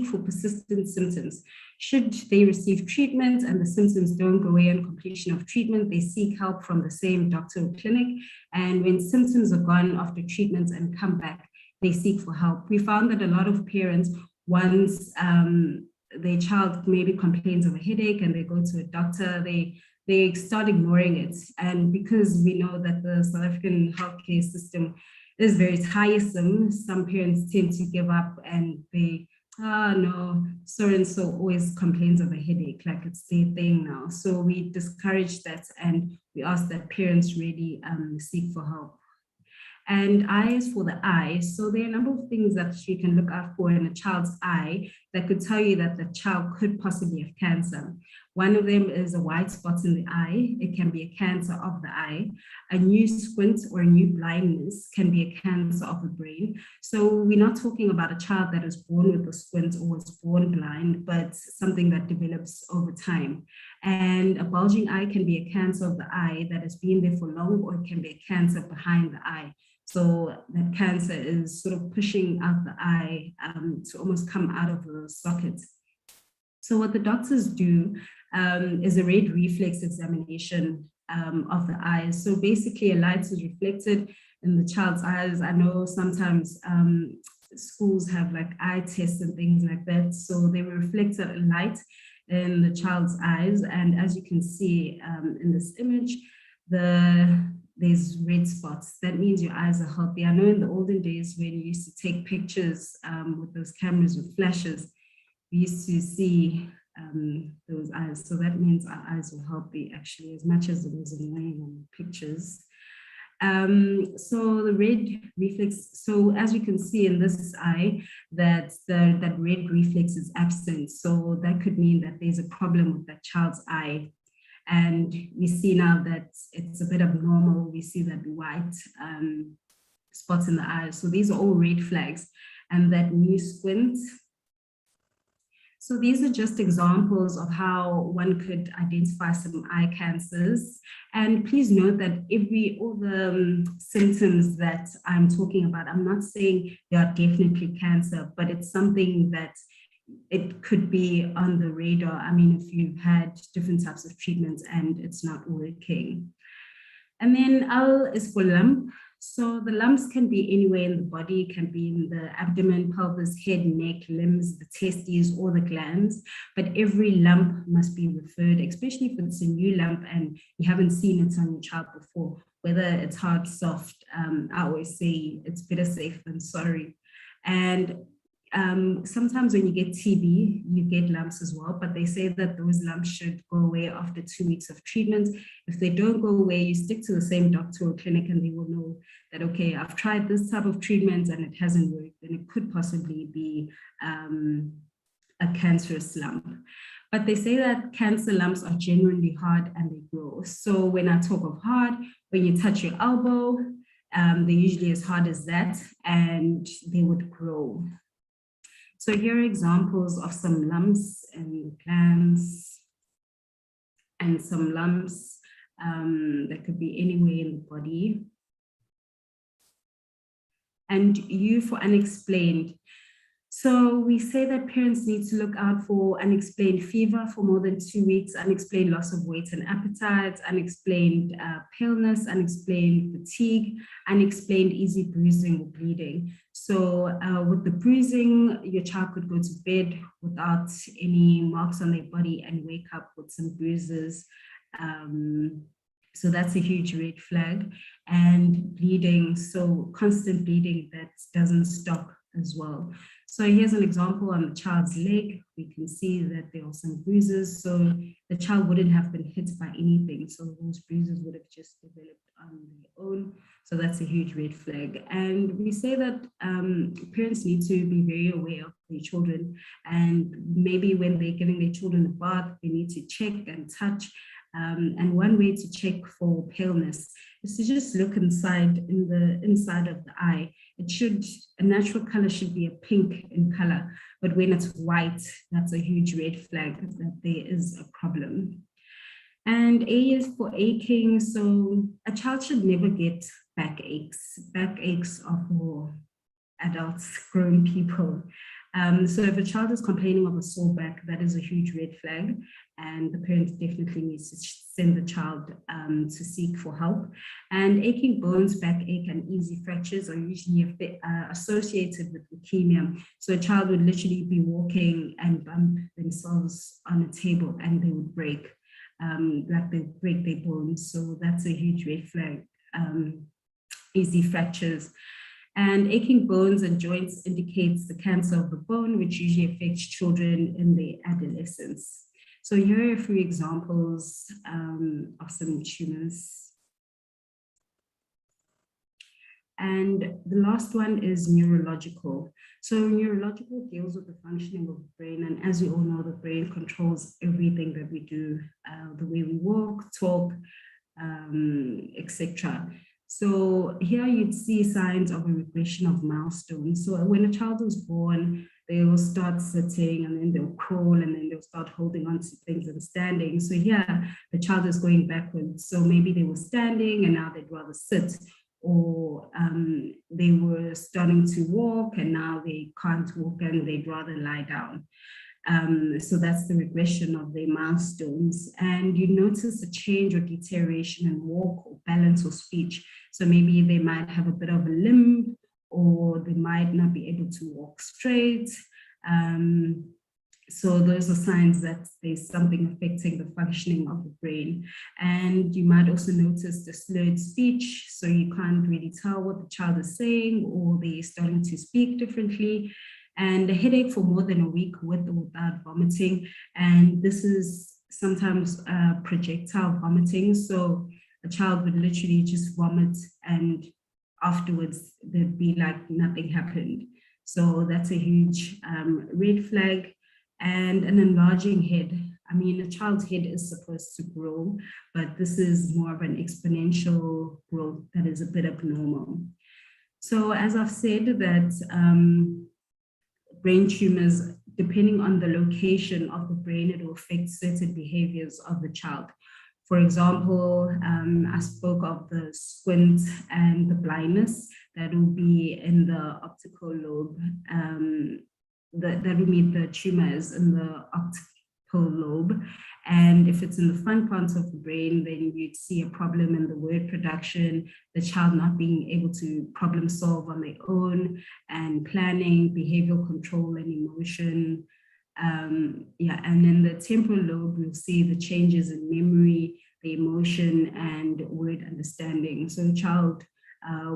for persistent symptoms. Should they receive treatment and the symptoms don't go away on completion of treatment, they seek help from the same doctor or clinic. And when symptoms are gone after treatment and come back, they seek for help. We found that a lot of parents, once their child maybe complains of a headache and they go to a doctor, they start ignoring it. And because we know that the South African healthcare system is very tiresome, some parents tend to give up and they, no, so-and-so always complains of a headache, like it's their thing now. So we discourage that and we ask that parents really seek for help. And I is for the eye. So there are a number of things that you can look out for in a child's eye that could tell you that the child could possibly have cancer. One of them is a white spot in the eye. It can be a cancer of the eye. A new squint or a new blindness can be a cancer of the brain. So we're not talking about a child that is born with a squint or was born blind, but something that develops over time. And a bulging eye can be a cancer of the eye that has been there for long, or it can be a cancer behind the eye. So that cancer is sort of pushing out the eye to almost come out of the socket. So what the doctors do is a red reflex examination of the eyes. So basically a light is reflected in the child's eyes. I know sometimes schools have like eye tests and things like that. So they will reflect a light in the child's eyes. And as you can see in this image, there's red spots. That means your eyes are healthy. I know in the olden days when you used to take pictures with those cameras with flashes, we used to see those eyes. So that means our eyes were healthy actually, as much as it was annoying on pictures. So the red reflex, so as you can see in this eye, that red reflex is absent. So that could mean that there's a problem with that child's eye. And we see now that it's a bit abnormal. We see that white spots in the eye. So these are all red flags. And that new squint. So these are just examples of how one could identify some eye cancers. And please note that all the symptoms that I'm talking about, I'm not saying they are definitely cancer, but it's something that it could be on the radar. I mean, if you've had different types of treatments and it's not working. And then L is for lump. So the lumps can be anywhere in the body. It can be in the abdomen, pelvis, head, neck, limbs, the testes, or the glands. But every lump must be referred, especially if it's a new lump and you haven't seen it on your child before, whether it's hard, soft. I always say it's better safe than sorry. And sometimes when you get TB, you get lumps as well, but they say that those lumps should go away after 2 weeks of treatment. If they don't go away, you stick to the same doctor or clinic and they will know that, okay, I've tried this type of treatment and it hasn't worked, and it could possibly be a cancerous lump. But they say that cancer lumps are generally hard and they grow. So when I talk of hard, when you touch your elbow, they're usually as hard as that and they would grow. So here are examples of some lumps and glands and some lumps that could be anywhere in the body. And U for unexplained. So we say that parents need to look out for unexplained fever for more than 2 weeks, unexplained loss of weight and appetite, unexplained paleness, unexplained fatigue, unexplained easy bruising or bleeding. So with the bruising, your child could go to bed without any marks on their body and wake up with some bruises. So that's a huge red flag. And bleeding, so constant bleeding that doesn't stop as well. So here's an example on the child's leg. We can see that there are some bruises. So the child wouldn't have been hit by anything. So those bruises would have just developed on their own. So that's a huge red flag. And we say that parents need to be very aware of their children. And maybe when they're giving their children a bath, they need to check and touch. And one way to check for paleness is to just look inside in the inside of the eye. A natural color should be a pink in color, but when it's white, that's a huge red flag that there is a problem. And A is for aching. So a child should never get backaches. Backaches are for adults, grown people. So if a child is complaining of a sore back, that is a huge red flag, and the parent definitely needs to send the child to seek for help. And aching bones, backache, and easy fractures are usually associated with leukemia. So a child would literally be walking and bump themselves on a table and they would break, like they break their bones. So that's a huge red flag, easy fractures. And aching bones and joints indicates the cancer of the bone, which usually affects children in their adolescence. So here are a few examples of some tumors. And the last one is neurological. So neurological deals with the functioning of the brain. And as we all know, the brain controls everything that we do, the way we walk, talk, etc. So here you'd see signs of a regression of milestones. So when a child is born, they will start sitting and then they'll crawl and then they'll start holding on to things and standing. So here the child is going backwards. So maybe they were standing and now they'd rather sit, or they were starting to walk and now they can't walk and they'd rather lie down. So that's the regression of their milestones. And you notice a change or deterioration in walk or balance or speech. So maybe they might have a bit of a limp, or they might not be able to walk straight. So those are signs that there's something affecting the functioning of the brain. And you might also notice the slurred speech. So you can't really tell what the child is saying, or they're starting to speak differently. And a headache for more than a week with or without vomiting. And this is sometimes projectile vomiting. So a child would literally just vomit and afterwards there'd be like nothing happened. So that's a huge red flag. And an enlarging head. I mean, a child's head is supposed to grow, but this is more of an exponential growth that is a bit abnormal. So as I've said that brain tumors, depending on the location of the brain, it will affect certain behaviors of the child. For example, I spoke of the squint and the blindness that will be in the optical lobe. That will mean the tumor is in the optical lobe. And if it's in the front parts of the brain, then you'd see a problem in the word production, the child not being able to problem solve on their own, and planning, behavioral control, and emotion. And in the temporal lobe, we'll see the changes in memory, the emotion, and word understanding. So the child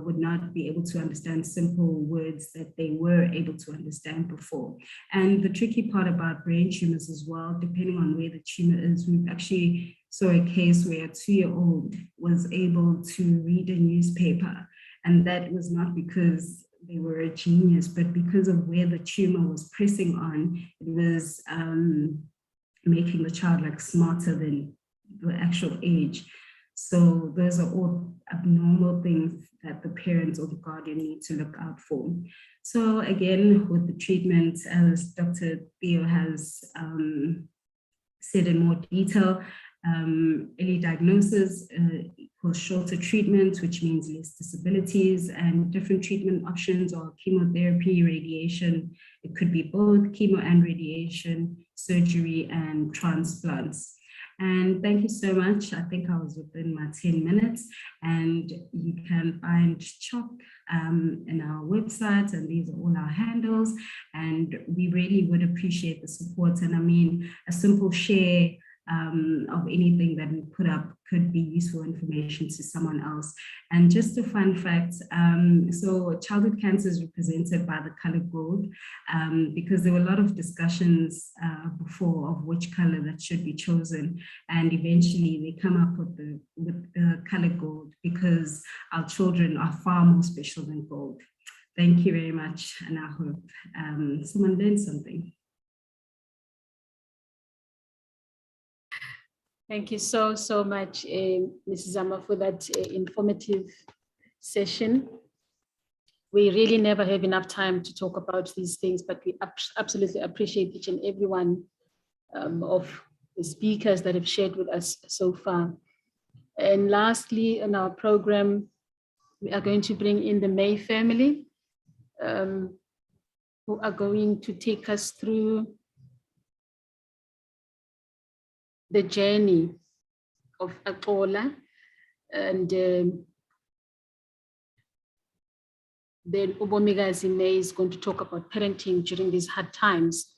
would not be able to understand simple words that they were able to understand before. And the tricky part about brain tumors as well, depending on where the tumor is, we've actually saw a case where a 2-year-old was able to read a newspaper. And that was not because they were a genius, but because of where the tumor was pressing on, it was making the child like smarter than the actual age. So those are all abnormal things that the parents or the guardian need to look out for. So again, with the treatment, as Dr. Theo has said in more detail, early diagnosis equals shorter treatment, which means less disabilities, and different treatment options are chemotherapy, radiation. It could be both chemo and radiation, surgery, and transplants. And thank you so much. I think I was within my 10 minutes, and you can find CHOC in our website, and these are all our handles, and we really would appreciate the support. And I mean, a simple share of anything that we put up could be useful information to someone else. And just a fun fact, so childhood cancer is represented by the color gold, because there were a lot of discussions before of which color that should be chosen, and eventually they come up with the color gold because our children are far more special than gold. Thank you very much, and I hope someone learned something. Thank you so much, Mrs. Zama, for that informative session. We really never have enough time to talk about these things, but we absolutely appreciate each and every one of the speakers that have shared with us so far. And lastly, in our program, we are going to bring in the May family, who are going to take us through the journey of Axola, and then Ubomikazi May is going to talk about parenting during these hard times.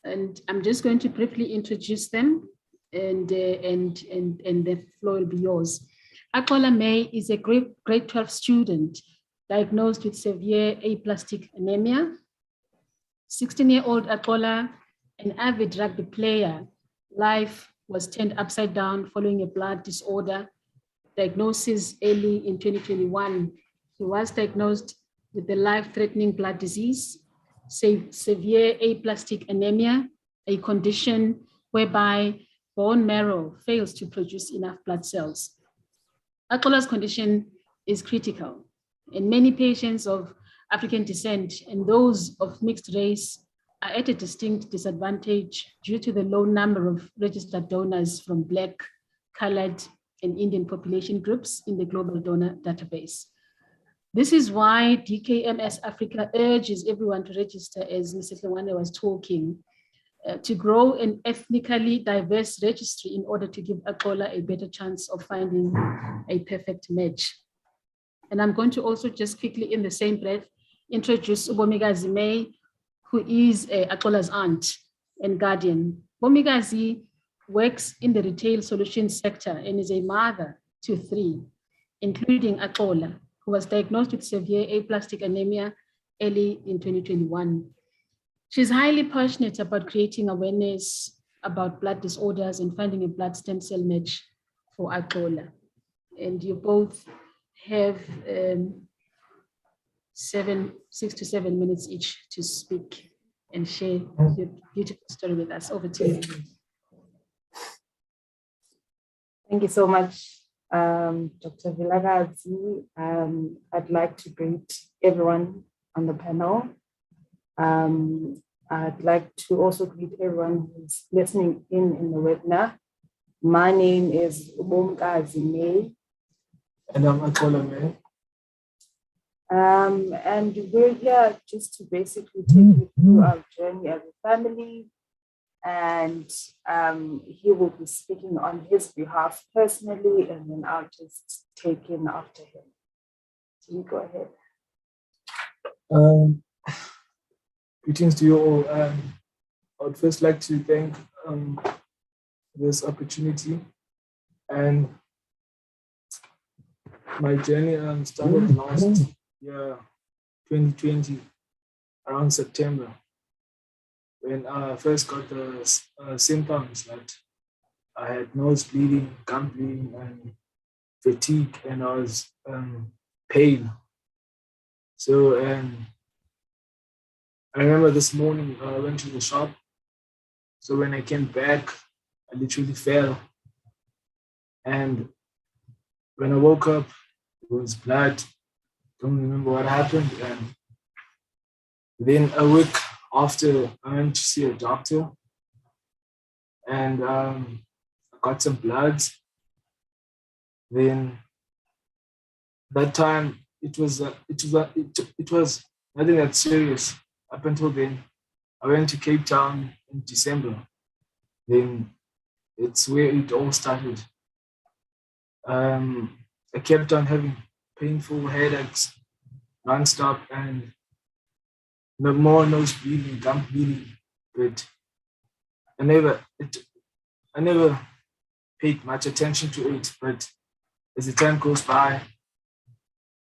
And I'm just going to briefly introduce them, and the floor will be yours. Axola May is a grade 12 student diagnosed with severe aplastic anemia. 16-year-old Axola, an avid rugby player, life was turned upside down following a blood disorder. Diagnosis early in 2021. He was diagnosed with the life-threatening blood disease, severe aplastic anemia, a condition whereby bone marrow fails to produce enough blood cells. Axola's condition is critical, and many patients of African descent and those of mixed race are at a distinct disadvantage due to the low number of registered donors from Black, colored, and Indian population groups in the global donor database. This is why DKMS Africa urges everyone to register, as Mr. Hlongwane was talking, to grow an ethnically diverse registry in order to give Axola a better chance of finding a perfect match. And I'm going to also just quickly, in the same breath, introduce Ubomikazi May, who is Axola's aunt and guardian. Ubomikazi works in the retail solutions sector and is a mother to 3, including Axola, who was diagnosed with severe aplastic anemia early in 2021. She's highly passionate about creating awareness about blood disorders and finding a blood stem cell match for Axola. And you both have 6 to 7 minutes each to speak and share your beautiful story with us. Over to you. Thank you so much, Dr. Vilakazi. I'd like to greet everyone on the panel. I'd like to also greet everyone who's listening in the webinar. My name is Ubomikazi May. And I'm Axola May. And we're here just to basically take you through our journey as a family. And he will be speaking on his behalf personally, and then I'll just take in after him. So you go ahead. Greetings to you all. I would first like to thank this opportunity. And my journey started last year, 2020, around September, when I first got the symptoms that I had nose bleeding, gum bleeding, and fatigue, and I was pain. So I remember this morning I went to the shop. So when I came back, I literally fell. And when I woke up, it was blood. Don't remember what happened. And then a week after, I went to see a doctor, and I got some bloods. Then that time it was nothing that serious. Up until then, I went to Cape Town in December. Then it's where it all started. I kept on having painful headaches nonstop, and no more nose bleeding, gum bleeding. But I never paid much attention to it. But as the time goes by,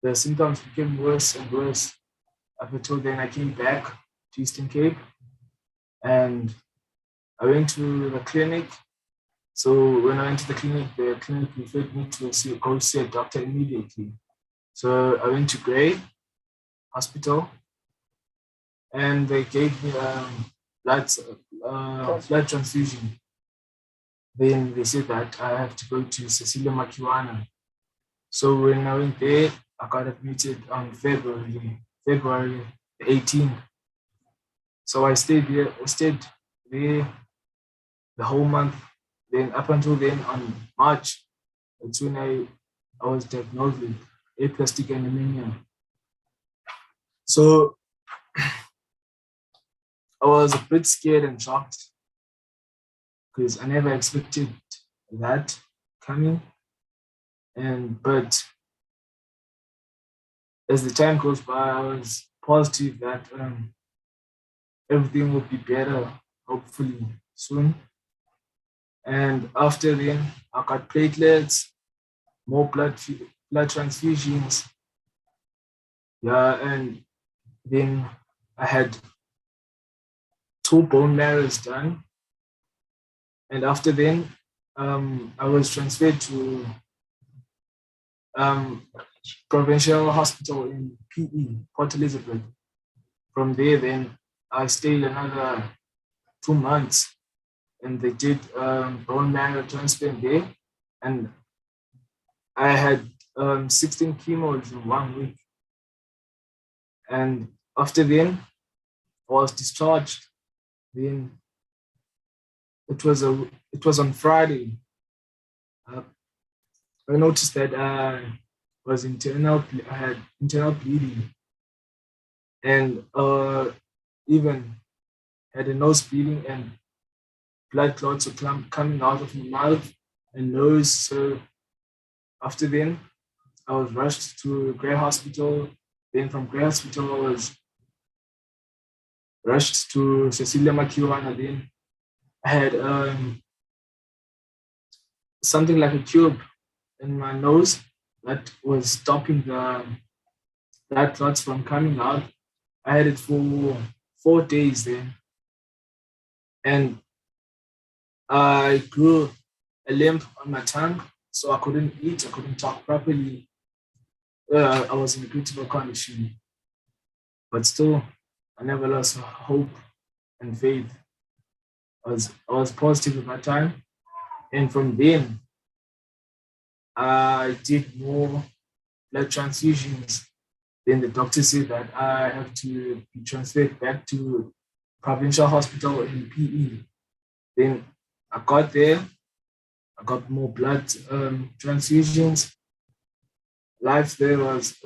the symptoms became worse and worse. Up until then, I came back to Eastern Cape, and I went to the clinic. So when I went to the clinic referred me to go see a doctor immediately. So I went to Grey Hospital, and they gave me blood transfusion. Then they said that I have to go to Cecilia Makiwana. So when I went there, I got admitted on February 18th. So I stayed there the whole month. Then up until then, on March, that's when I was diagnosed with aplastic anemia. So I was a bit scared and shocked because I never expected that coming. But as the time goes by, I was positive that everything would be better, hopefully soon. And after then, I got platelets, more blood transfusions. Yeah, and then I had 2 bone marrows done. And after then, I was transferred to Provincial Hospital in PE, Port Elizabeth. From there, then I stayed another 2 months, and they did bone marrow transplant there. And I had 16 chemos in 1 week. And after then, I was discharged. Then it was on Friday. I noticed that I had internal bleeding, and even had a nose bleeding, and blood clots were coming out of my mouth and nose. So after then, I was rushed to Grey Hospital. Then from Grey Hospital, I was rushed to Cecilia Makiwana. Then I had something like a tube in my nose that was stopping the blood clots from coming out. I had it for 4 days then. And I grew a lump on my tongue, so I couldn't eat, I couldn't talk properly. I was in a critical condition. But still, I never lost hope and faith. I was positive at that time. And from then, I did more blood transfusions. Then the doctor said that I have to be transferred back to Provincial Hospital in PE. Then I got there, I got more blood transfusions. Life there was,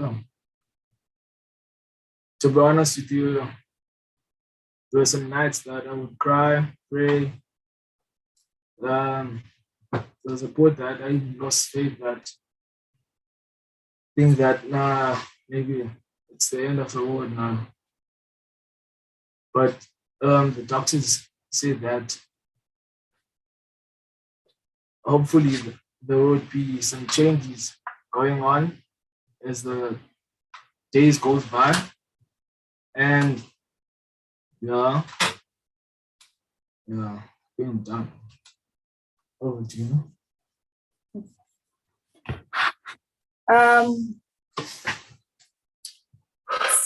to be honest with you, there were some nights that I would cry, pray. There was a point that I even lost faith, that think that, maybe it's the end of the world now. But the doctors said that hopefully there would be some changes going on as the days goes by. And being done. Over to you.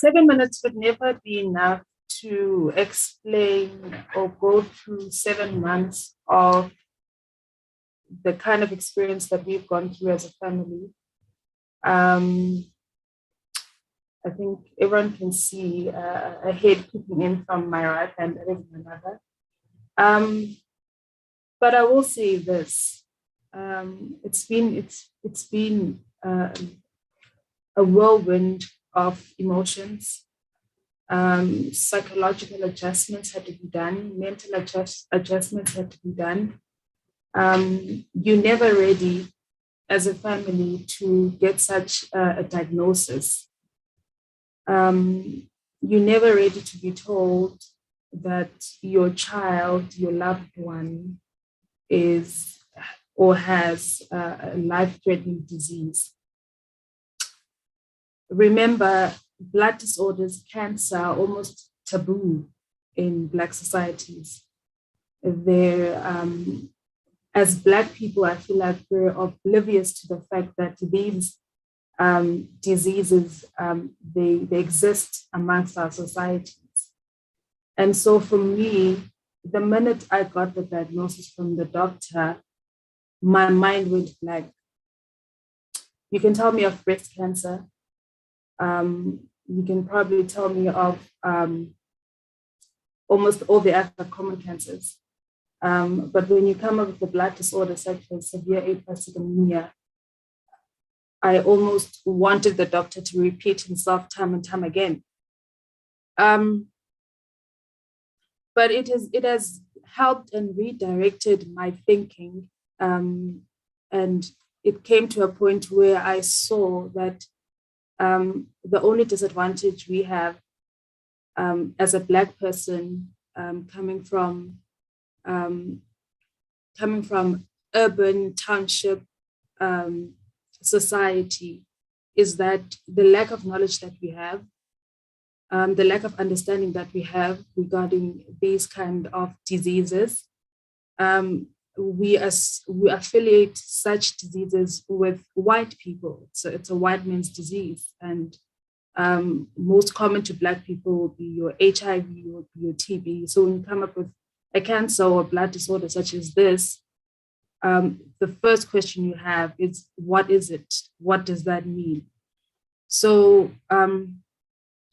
7 minutes would never be enough to explain or go through 7 months of the kind of experience that we've gone through as a family. I think everyone can see a head peeking in from my right hand, that is my mother. But I will say this: it's been a whirlwind of emotions. Psychological adjustments had to be done. Mental adjustments had to be done. You're never ready as a family to get such a diagnosis. You're never ready to be told that your child, your loved one, is or has a life-threatening disease. Remember, blood disorders, cancer, are almost taboo in Black societies. As Black people, I feel like we're oblivious to the fact that these diseases, they exist amongst our societies. And so for me, the minute I got the diagnosis from the doctor, my mind went blank. You can tell me of breast cancer. You can probably tell me of almost all the other common cancers. But when you come up with a blood disorder such as severe aplastic anemia, I almost wanted the doctor to repeat himself time and time again. But it has helped and redirected my thinking. And it came to a point where I saw that the only disadvantage we have as a Black person coming from urban township society is that the lack of knowledge that we have, the lack of understanding that we have regarding these kind of diseases. We affiliate such diseases with white people. So it's a white man's disease. And most common to Black people will be your HIV or your TB. So when you come up with a cancer or blood disorder such as this, the first question you have is, what is it? What does that mean? So in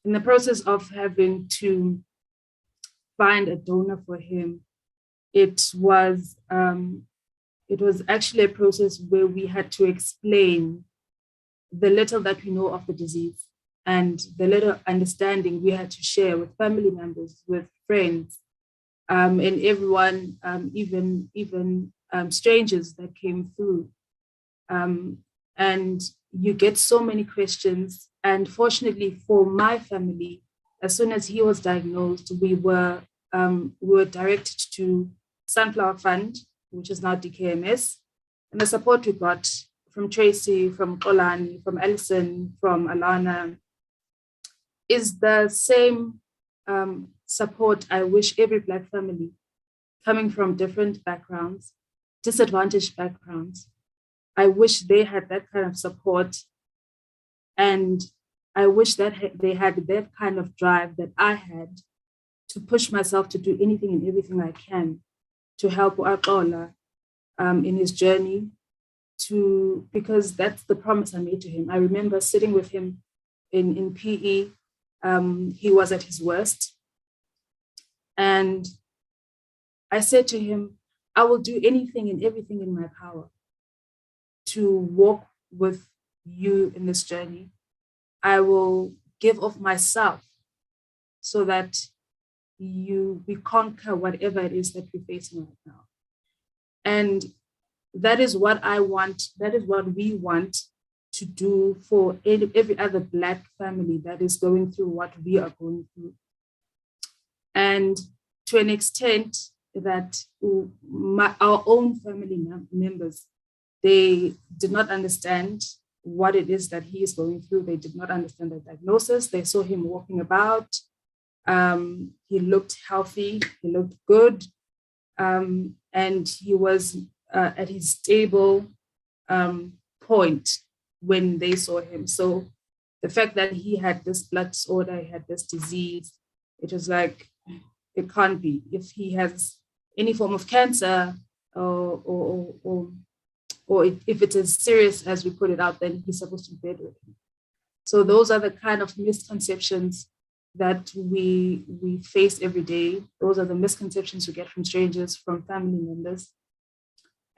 the process of having to find a donor for him, it was actually a process where we had to explain the little that we know of the disease and the little understanding we had to share with family members, with friends, and everyone, even strangers that came through. And you get so many questions. And fortunately for my family, as soon as he was diagnosed, we were directed to Sunflower Fund, which is now DKMS. And the support we got from Tracy, from Kolani, from Alison, from Alana, is the same support I wish every Black family coming from different backgrounds, disadvantaged backgrounds, I wish they had that kind of support. And I wish that they had that kind of drive that I had to push myself to do anything and everything I can to help Uaxola in his journey, because that's the promise I made to him. I remember sitting with him in PE. He was at his worst. And I said to him, I will do anything and everything in my power to walk with you in this journey. I will give of myself so that we conquer whatever it is that we're facing right now. And that is what I want. That is what we want to do for every other Black family that is going through what we are going through. And to an extent that our own family members, they did not understand what it is that he is going through. They did not understand the diagnosis. They saw him walking about. He looked healthy, he looked good, and he was at his stable point when they saw him. So the fact that he had this blood disorder, he had this disease, it was like, it can't be. If he has any form of cancer or if it is serious as we put it out, then he's supposed to be bedridden. So those are the kind of misconceptions that we face every day. Those are the misconceptions we get from strangers, from family members.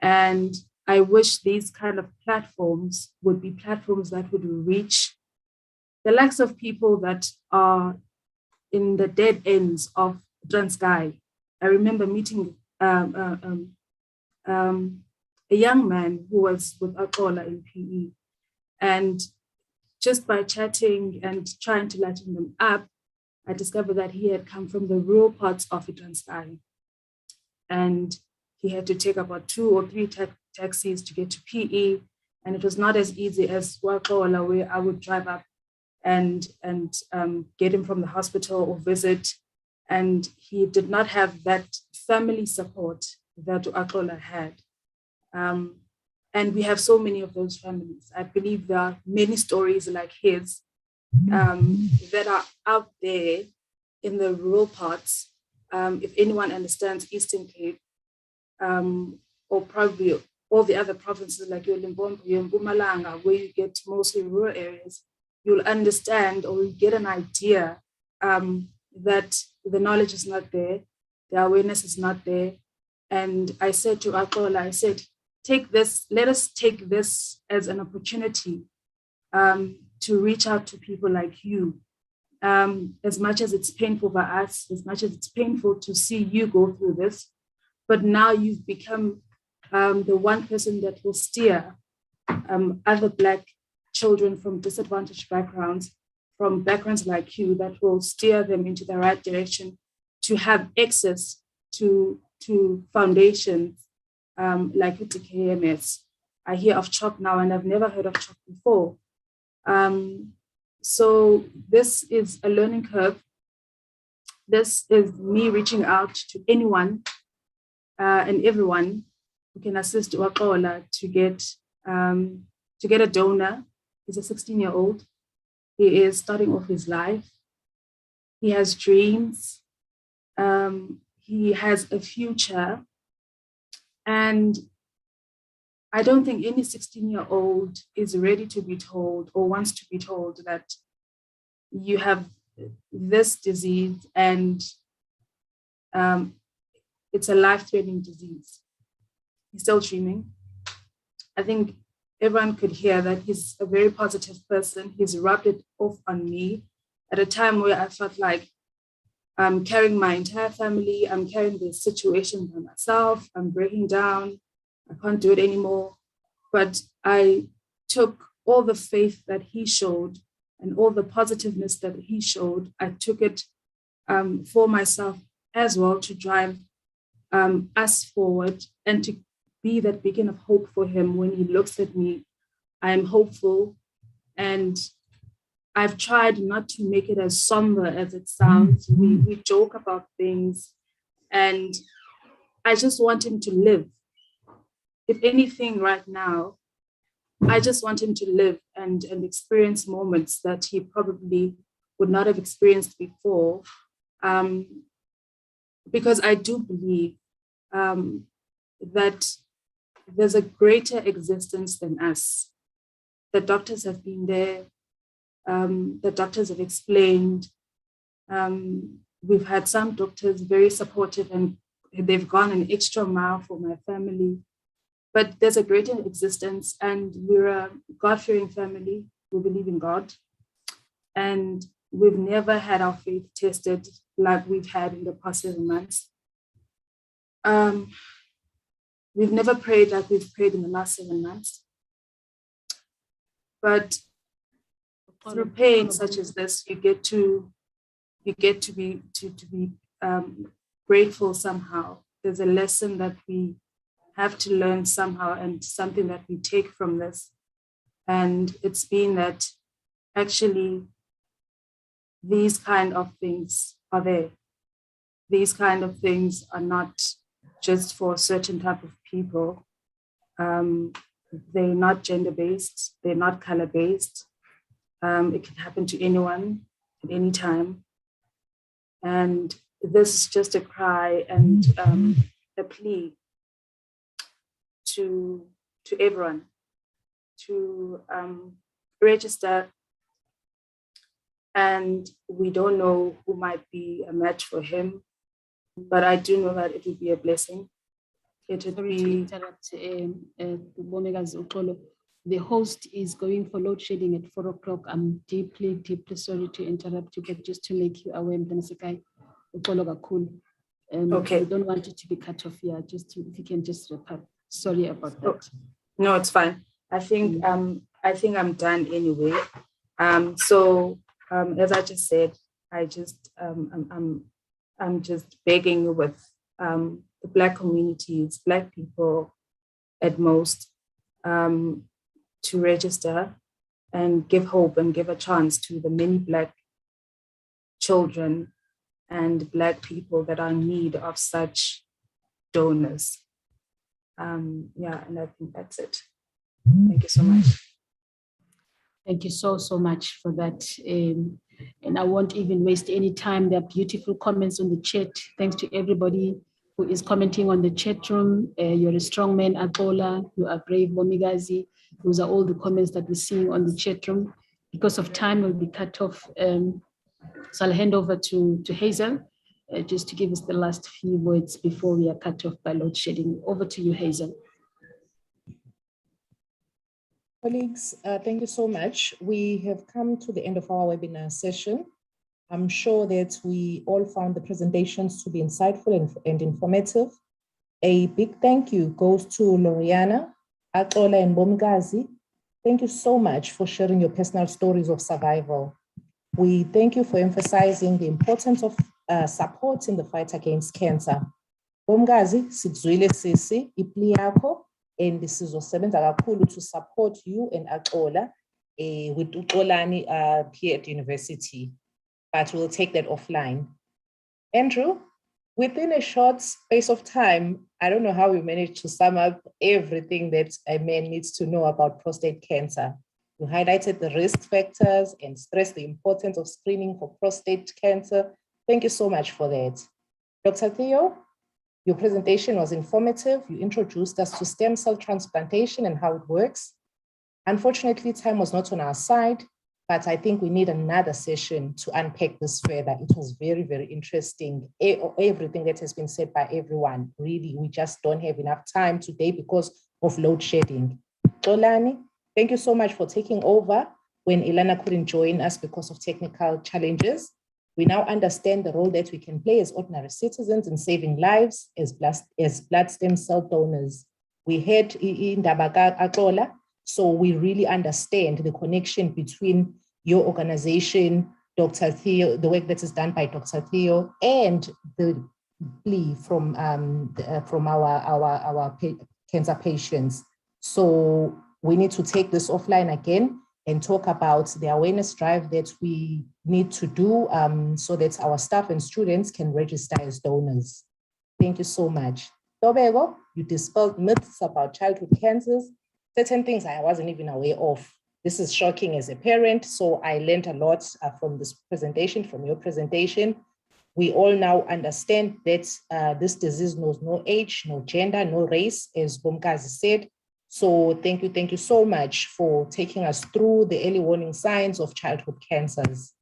And I wish these kind of platforms would be platforms that would reach the likes of people that are in the dead ends of Transkei. I remember meeting a young man who was with Uaxola in PE. And just by chatting and trying to lighten them up, I discovered that he had come from the rural parts of Transkei. And he had to take about 2 or 3 taxis to get to PE. And it was not as easy as Uaxola, where I would drive up and get him from the hospital or visit. And he did not have that family support that Uaxola had. And we have so many of those families. I believe there are many stories like his that are out there in the rural parts. If anyone understands Eastern Cape, or probably all the other provinces like your Limpopo, your Mpumalanga, where you get mostly rural areas, you'll understand or you get an idea that the knowledge is not there, the awareness is not there, And I said to Akola, I said, let us take this as an opportunity to reach out to people like you. As much as it's painful for us, as much as it's painful to see you go through this, but now you've become the one person that will steer other Black children from disadvantaged backgrounds, from backgrounds like you, that will steer them into the right direction to have access to foundations like KMS. I hear of CHOP now, and I've never heard of CHOP before. So this is a learning curve. This is me reaching out to anyone and everyone who can assist Wakola to get a donor. He's a 16-year-old. He is starting off his life. He has dreams. He has a future. And I don't think any 16-year-old is ready to be told or wants to be told that you have this disease and it's a life-threatening disease. He's still dreaming. I think everyone could hear that he's a very positive person. He's rubbed it off on me at a time where I felt like I'm carrying my entire family. I'm carrying the situation by myself. I'm breaking down. I can't do it anymore. But I took all the faith that he showed and all the positiveness that he showed. I took it for myself as well to drive us forward and to be that beacon of hope for him. When he looks at me, I am hopeful. And I've tried not to make it as somber as it sounds. We joke about things, and I just want him to live. If anything right now, I just want him to live and experience moments that he probably would not have experienced before. Because I do believe that there's a greater existence than us. The doctors have been there. The doctors have explained. We've had some doctors very supportive, and they've gone an extra mile for my family. But there's a greater existence, and we're a God-fearing family. We believe in God. And we've never had our faith tested like we've had in the past 7 months. We've never prayed like we've prayed in the last 7 months. But through pain such as this, you get to be grateful somehow. There's a lesson that we have to learn somehow, and something that we take from this. And it's been that actually these kind of things are there. These kind of things are not just for a certain type of people. They're not gender-based, they're not color-based. It can happen to anyone at any time. And this is just a cry and a plea to everyone to register. And we don't know who might be a match for him, but I do know that it will be a blessing. It would be... The host is going for load shedding at 4 o'clock. I'm deeply, deeply sorry to interrupt you, but just to make you aware, okay. We don't want it to be cut off here. Just if you can just wrap up. Sorry about that. No, it's fine. I think I'm done anyway. So as I just said, I'm just begging with the Black communities, Black people at most, to register and give hope and give a chance to the many Black children and Black people that are in need of such donors. And I think that's it. Thank you so much. Thank you so much for that. And I won't even waste any time. There are beautiful comments on the chat. Thanks to everybody who is commenting on the chat room. You're a strong man, Akola. You are brave, Womigazi. Those are all the comments that we're seeing on the chat room. Because of time, we'll be cut off. So I'll hand over to Hazel just to give us the last few words before we are cut off by load shedding. Over to you, Hazel. Colleagues, thank you so much. We have come to the end of our webinar session. I'm sure that we all found the presentations to be insightful and informative. A big thank you goes to Loriana, Atola, and Bomgazi. Thank you so much for sharing your personal stories of survival. We thank you for emphasizing the importance of support in the fight against cancer. Bomgazi, sikuzwile sisi, ipli yakho, and sizosebenza kakhulu to support you and Atola with Uxolani here at university. But we'll take that offline. Andrew, within a short space of time, I don't know how we managed to sum up everything that a man needs to know about prostate cancer. You highlighted the risk factors and stressed the importance of screening for prostate cancer. Thank you so much for that. Dr. Theo, your presentation was informative. You introduced us to stem cell transplantation and how it works. Unfortunately, time was not on our side, but I think we need another session to unpack this further. It was very, very interesting. Everything that has been said by everyone, really, we just don't have enough time today because of load shedding. Xolani, thank you so much for taking over when Ilana couldn't join us because of technical challenges. We now understand the role that we can play as ordinary citizens in saving lives as blood stem cell donors. We had in Atola, so we really understand the connection between your organization, Dr. Theo, the work that is done by Dr. Theo, and the plea from our cancer patients. So we need to take this offline again and talk about the awareness drive that we need to do so that our staff and students can register as donors. Thank you so much. Tobego, you dispelled myths about childhood cancers. Certain things I wasn't even aware of. This is shocking as a parent, so I learned a lot from this presentation, from your presentation. We all now understand that this disease knows no age, no gender, no race, as Bomkazi said. So thank you so much for taking us through the early warning signs of childhood cancers.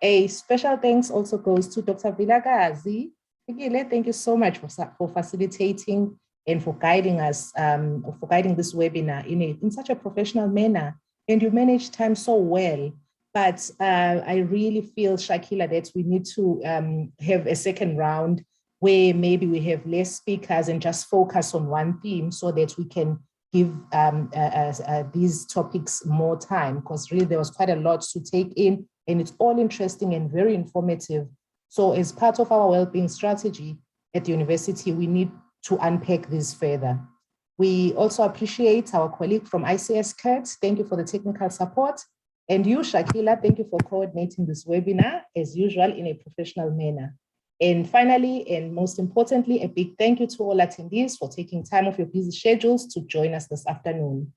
A special thanks also goes to Dr. Vilakazi. Thank you so much for facilitating and for guiding us, for guiding this webinar in such a professional manner. And you managed time so well. But I really feel, Shakila, that we need to have a second round where maybe we have less speakers and just focus on one theme so that we can give these topics more time, because really there was quite a lot to take in and it's all interesting and very informative. So as part of our well-being strategy at the university, we need to unpack this further. We also appreciate our colleague from ICS, Kurt. Thank you for the technical support. And you, Shakila, thank you for coordinating this webinar as usual in a professional manner. And finally, and most importantly, a big thank you to all attendees for taking time off your busy schedules to join us this afternoon.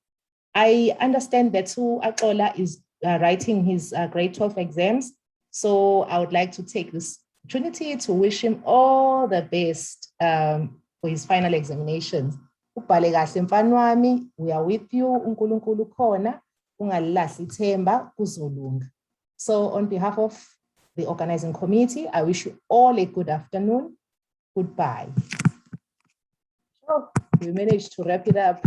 I understand that Atola is writing his grade 12 exams. So I would like to take this opportunity to wish him all the best for his final examinations. We are with you, uNkulunkulu khona, ungalilahli ithemba, kuzolunga. So on behalf of the organizing committee, I wish you all a good afternoon. Goodbye. Oh, we managed to wrap it up.